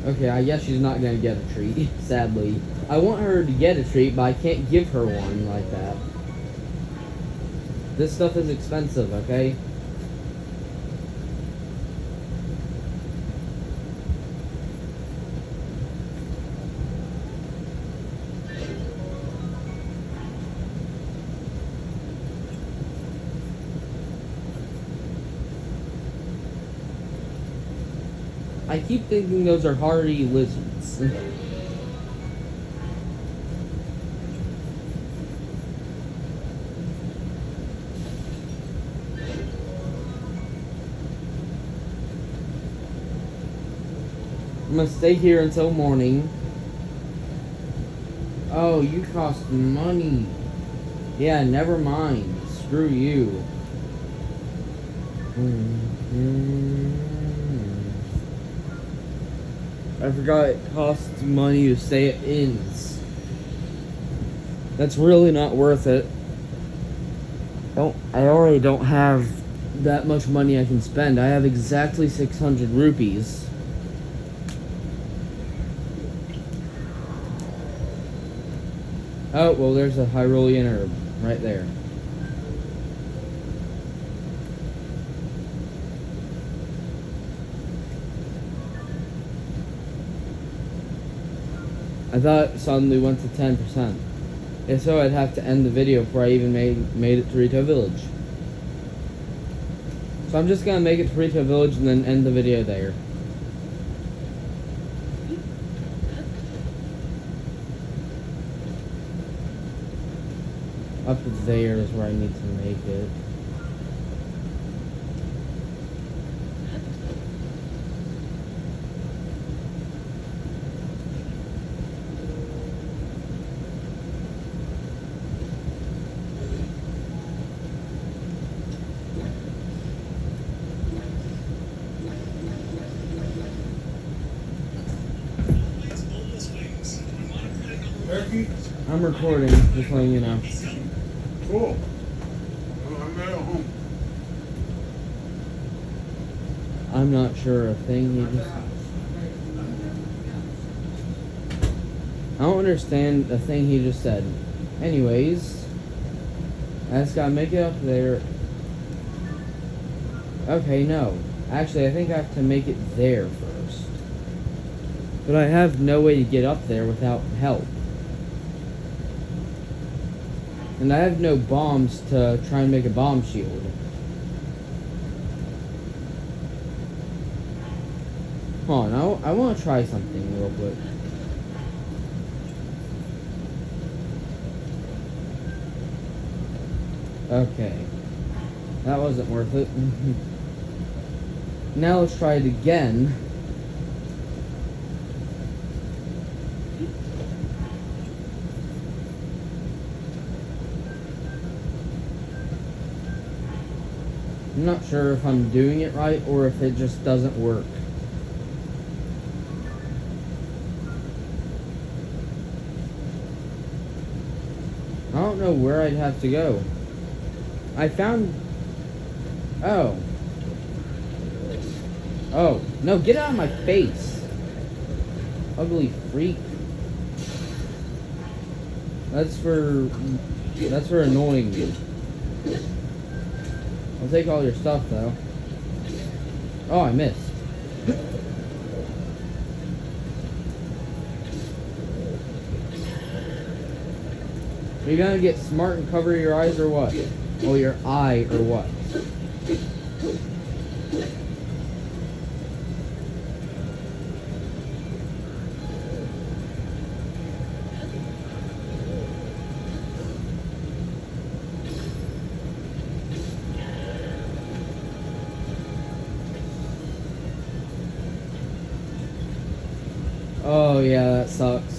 Okay, I guess she's not gonna get a treat, sadly. I want her to get a treat, but I can't give her one like that. This stuff is expensive, okay? I keep thinking those are hardy lizards. I'm gonna stay here until morning. Oh, you cost money. Yeah, never mind. Screw you. I forgot it costs money to stay at inns. That's really not worth it. I already don't have that much money I can spend. I have exactly 600 rupees. Oh, well, there's a Hyrulean herb right there. I thought it suddenly went to 10%. If so, I'd have to end the video before I even made it to Rito Village. So I'm just gonna make it to Rito Village and then end the video there. Up there is where I need to make it. I'm recording, just letting you know. Cool. I'm at home. I'm not sure a thing he just... I don't understand a thing he just said. Anyways, I just gotta make it up there. Okay, no. Actually, I think I have to make it there first. But I have no way to get up there without help. And I have no bombs to try and make a bomb shield. Hold on, I want to try something real quick. Okay. That wasn't worth it. Now let's try it again. I'm not sure if I'm doing it right or if it just doesn't work. I don't know where I'd have to go. I found... Oh. Oh. No, get out of my face. Ugly freak. That's for annoying me. I'll take all your stuff, though. Oh, I missed. Are you gonna get smart and cover your eyes or what? Or your eye or what? Oh yeah, that sucks.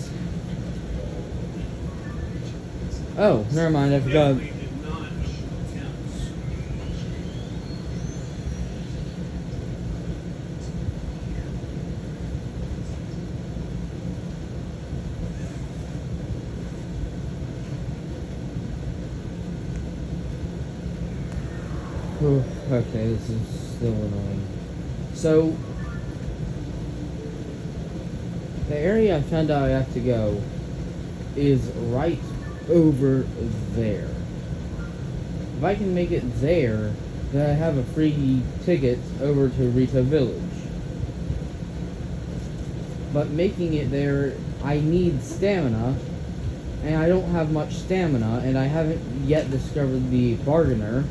Oh, never mind, I forgot. Okay, this is still annoying. So, the area I found out I have to go is right over there. If I can make it there, then I have a free ticket over to Rito Village. But making it there, I need stamina, and I don't have much stamina, and I haven't yet discovered the bargainer.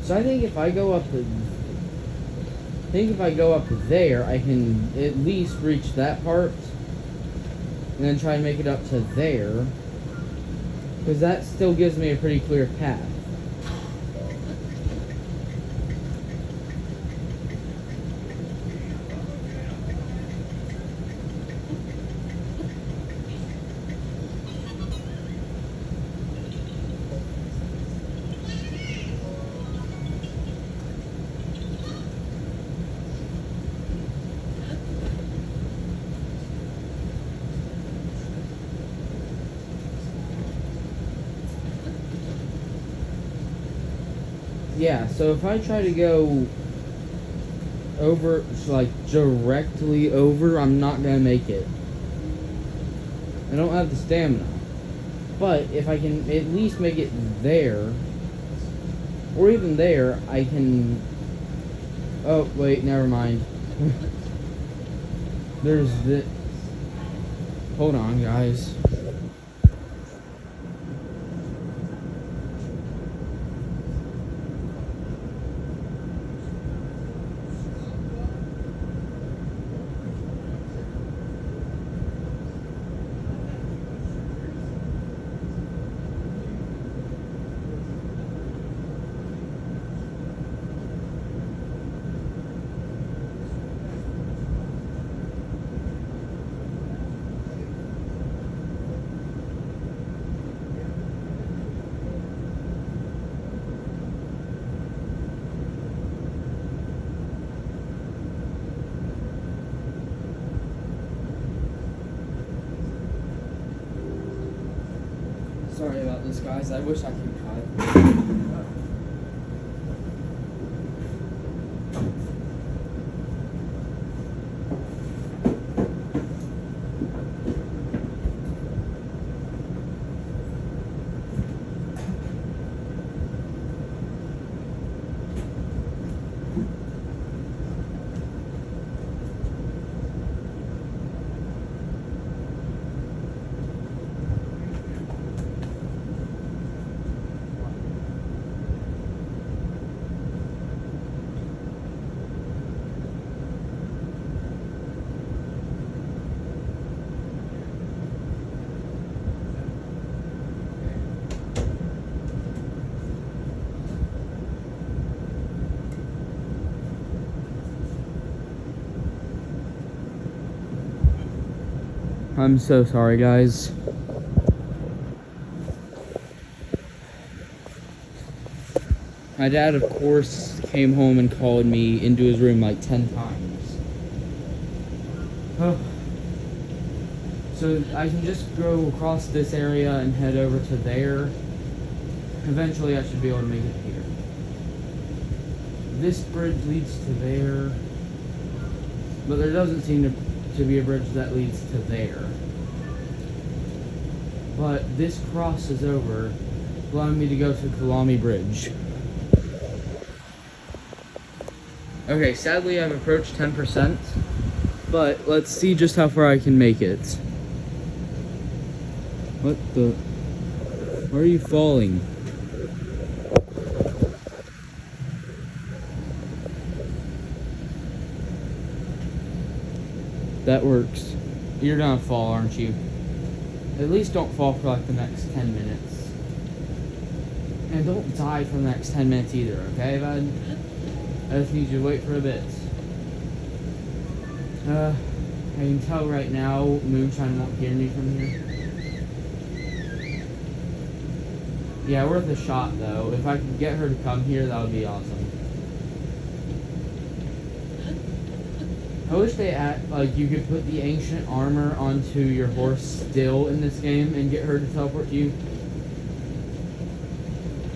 So I think if I go up there, I can at least reach that part, and then try and make it up to there, because that still gives me a pretty clear path. Yeah, so if I try to go over, like, directly over, I'm not gonna make it. I don't have the stamina. But if I can at least make it there, or even there, I can... Oh, wait, never mind. There's the... Hold on, guys. Sorry about this, guys. I wish I could cut. I'm so sorry, guys. My dad, of course, came home and called me into his room like 10 times. Oh. So I can just go across this area and head over to there. Eventually I should be able to make it here. This bridge leads to there. But there doesn't seem to be a bridge that leads to there. But this crosses over, allowing me to go to Kalami Bridge. Okay, sadly I've approached 10%, but let's see just how far I can make it. What the? Why are you falling? That works. You're gonna fall, aren't you? At least don't fall for like the next 10 minutes. And don't die for the next 10 minutes either, okay, bud? I just need you to wait for a bit. I can tell right now Moonshine won't hear me from here. Yeah, worth a shot though. If I could get her to come here, that would be awesome. I wish they had, like, you could put the ancient armor onto your horse still in this game and get her to teleport to you.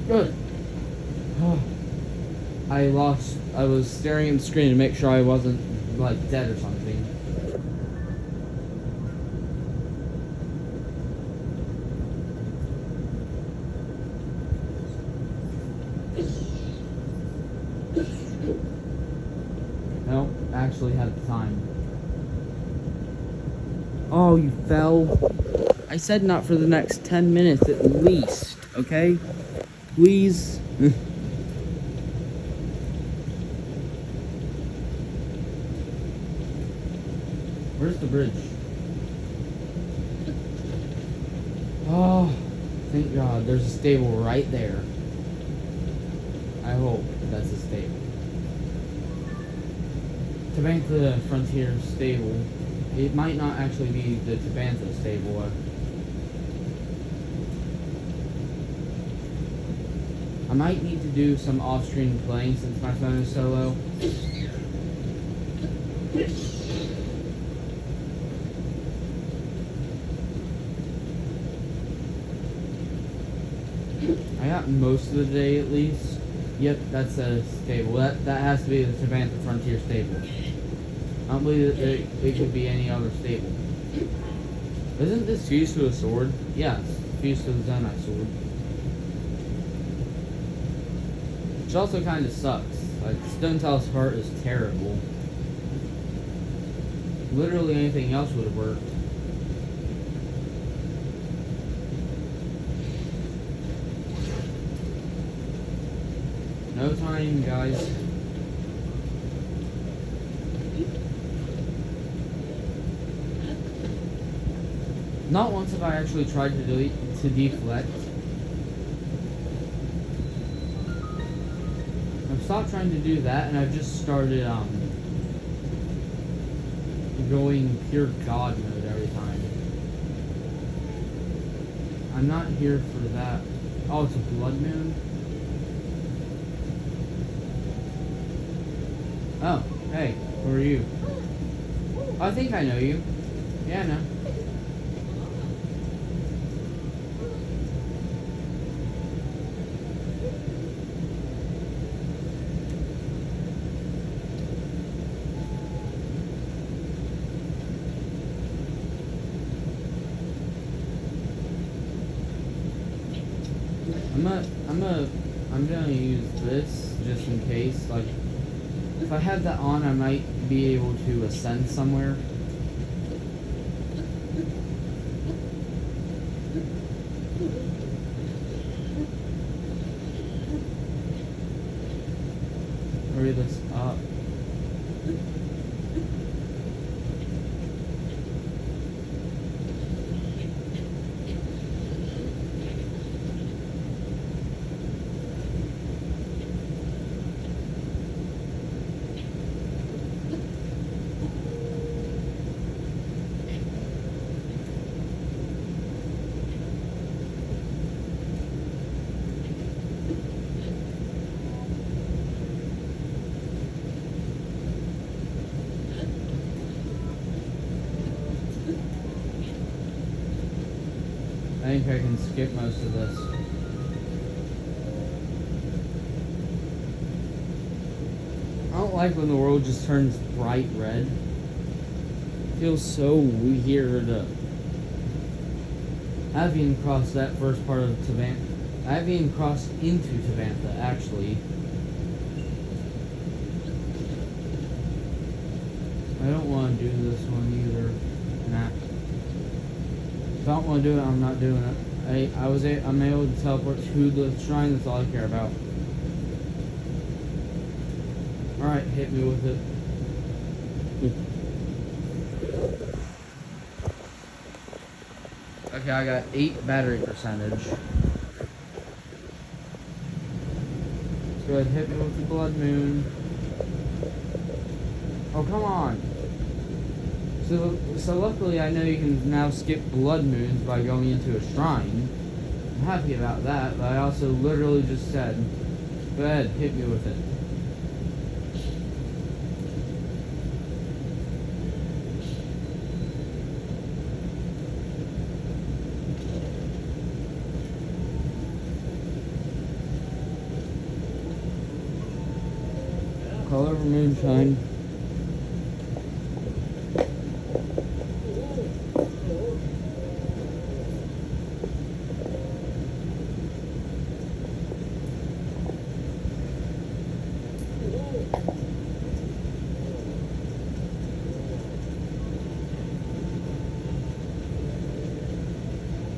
Good. I was staring at the screen to make sure I wasn't, like, dead or something. No, actually had the time. Oh, you fell. I said not for the next 10 minutes at least, okay? Please. Where's the bridge? Oh, thank God. There's a stable right there. I hope that's a stable. Tabantha Frontier stable. It might not actually be the Tabantha stable. I might need to do some off-screen playing since my phone is so low. I got most of the day at least. Yep, that's a stable. That has to be the Tabantha Frontier stable. I don't believe that it could be any other stable. Isn't this fused to a sword? Yes, fused to the Zonite sword. Which also kind of sucks. Like, Stonetal's heart is terrible. Literally anything else would have worked. No time, guys. Not once have I actually tried to deflect. I've stopped trying to do that, and I've just started going pure God mode every time. I'm not here for that. Oh, it's a blood moon? Oh, hey, who are you? I think I know you. Yeah, I know. I'm gonna use this just in case. Like, if I have that on, I might be able to ascend somewhere. Hurry this up. think I can skip most of this. I don't like when the world just turns bright red. It feels so weird. I haven't even crossed that first part of Tabantha. I haven't even crossed into Tabantha, actually. I don't want to do this one either. Nah. If I don't want to do it, I'm not doing it. I'm able to teleport to the shrine. That's all I care about. Alright, hit me with it. Okay, I got 8 battery percentage. Let's go ahead and hit me with the blood moon. Oh, come on. So luckily I know you can now skip blood moons by going into a shrine. I'm happy about that, but I also literally just said, go ahead, hit me with it. Color of moonshine.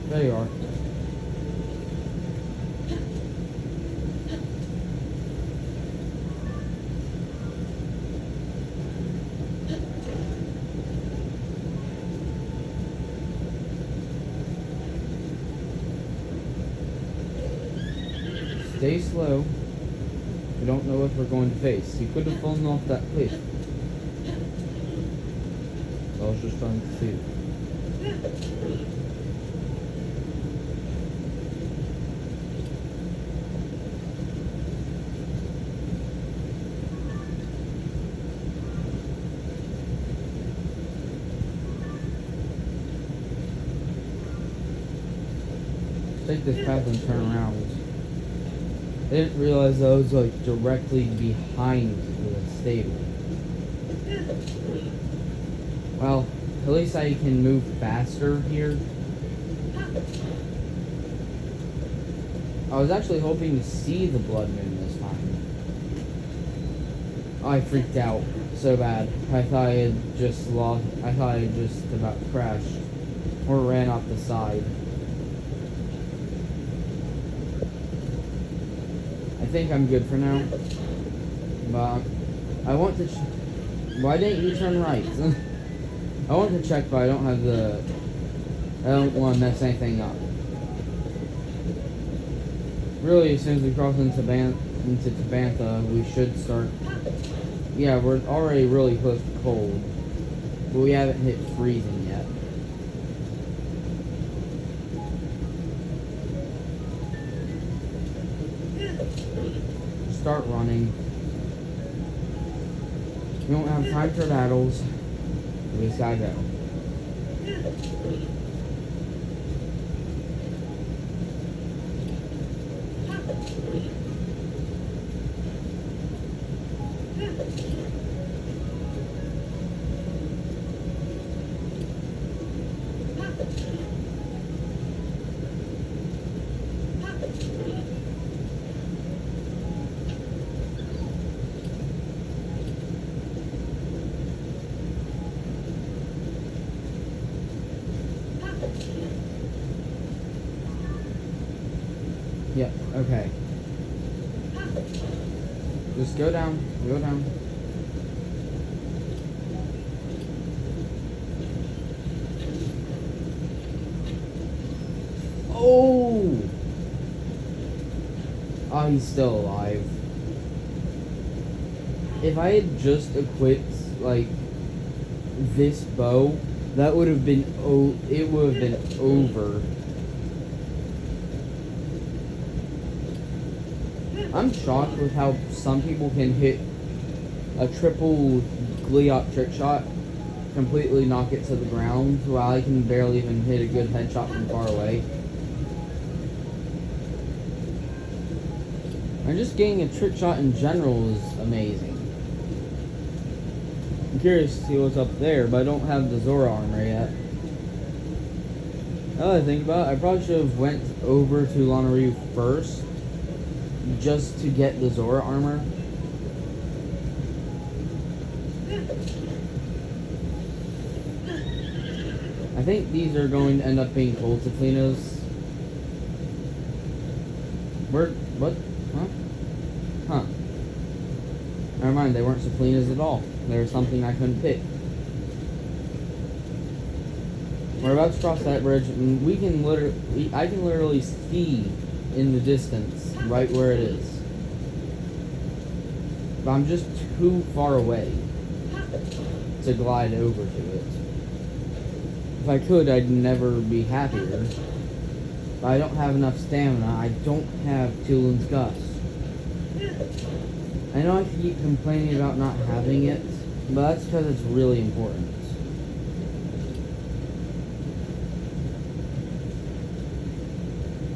There you are. Stay slow. We don't know what we're going to face. You could have fallen off that cliff. I was just trying to see. Take this path and turn around. I didn't realize I was like directly behind the stable. Well, at least I can move faster here. I was actually hoping to see the blood moon this time. I freaked out so bad. I thought I had just about crashed or ran off the side. I think I'm good for now. But I want to. Why didn't you turn right? I want to check, but I don't have the. I don't want to mess anything up. Really, as soon as we cross into Tabantha, we should start. Yeah, we're already really close to cold, but we haven't hit freezing yet. Start running. We don't have time for battles. We just gotta go. Yeah, okay. Just go down, go down. Oh! Oh, he's still alive. If I had just equipped, like, this bow, that would have been, it would have been over. I'm shocked with how some people can hit a triple Gliok trick shot, completely knock it to the ground, while I can barely even hit a good headshot from far away. And just getting a trick shot in general is amazing. I'm curious to see what's up there, but I don't have the Zora armor yet. Now that I think about it, I probably should have went over to Lanayru first, just to get the Zora armor. I think these are going to end up being cold Saflinas. What? Huh. Never mind, they weren't Saflinas at all. They were something I couldn't pick. We're about to cross that bridge, and I can literally see in the distance right where it is. But I'm just too far away to glide over to it. If I could, I'd never be happier. But I don't have enough stamina. I don't have Tulin's Gust. I know I keep complaining about not having it, but that's because it's really important.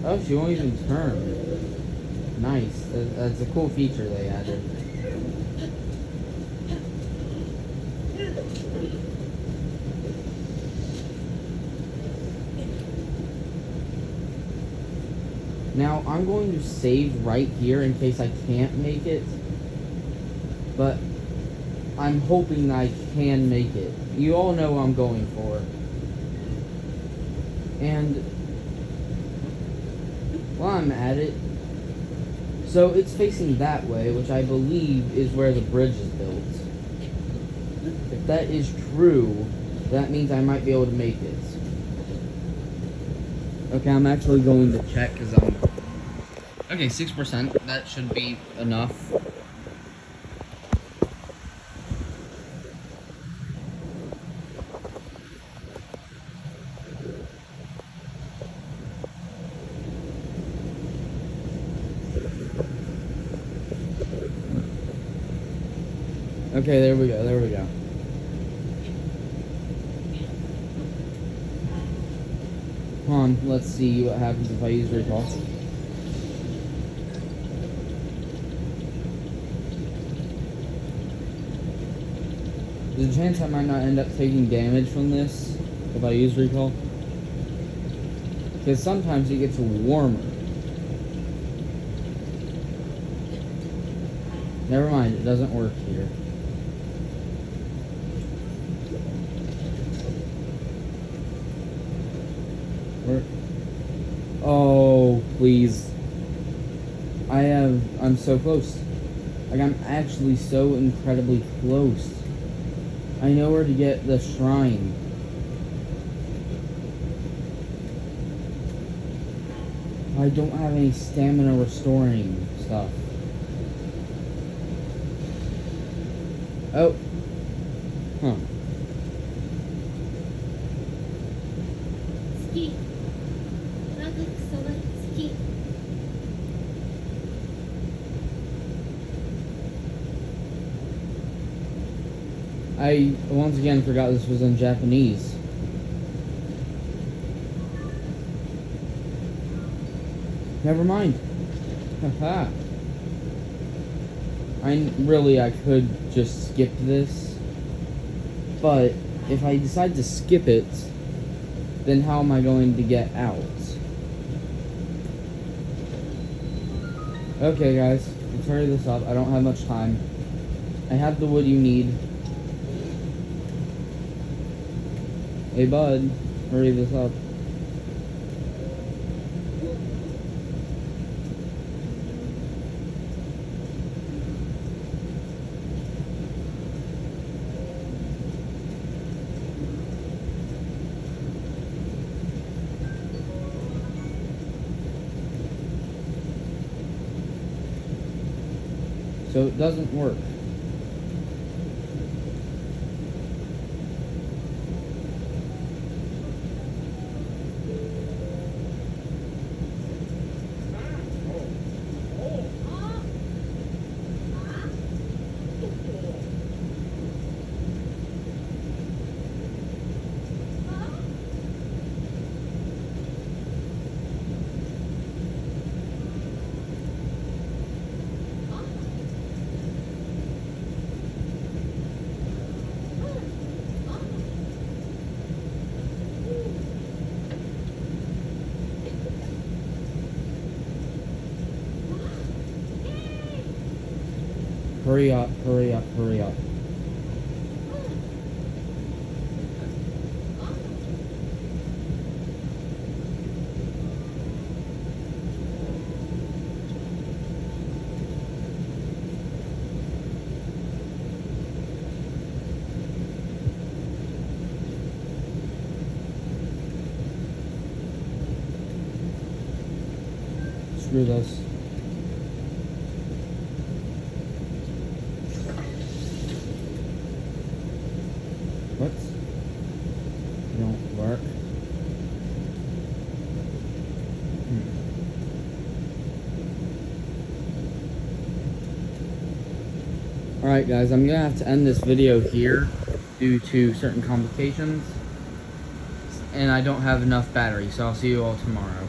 Oh, she won't even turn. Nice. That's a cool feature they added. Now, I'm going to save right here in case I can't make it. But I'm hoping I can make it. You all know what I'm going for. And while I'm at it, so it's facing that way, which I believe is where the bridge is built. If that is true, that means I might be able to make it. Okay, I'm actually going to check because I'm... Okay, 6%. That should be enough. Okay, there we go. Hold on, let's see what happens if I use recall. There's a chance I might not end up taking damage from this if I use recall. Because sometimes it gets warmer. Never mind, it doesn't work here. Oh, please. I'm so close. Like, I'm actually so incredibly close. I know where to get the shrine. I don't have any stamina restoring stuff. Oh. Huh. I once again forgot this was in Japanese. Never mind. Haha. I could just skip this. But if I decide to skip it, then how am I going to get out? Okay, guys, let's hurry this up. I don't have much time. I have the wood you need. Hey, bud, hurry this up. So it doesn't work. Hurry up, hurry up, hurry up. Screw this. What? Don't work. Alright guys, I'm gonna have to end this video here due to certain complications. And I don't have enough battery, so I'll see you all tomorrow.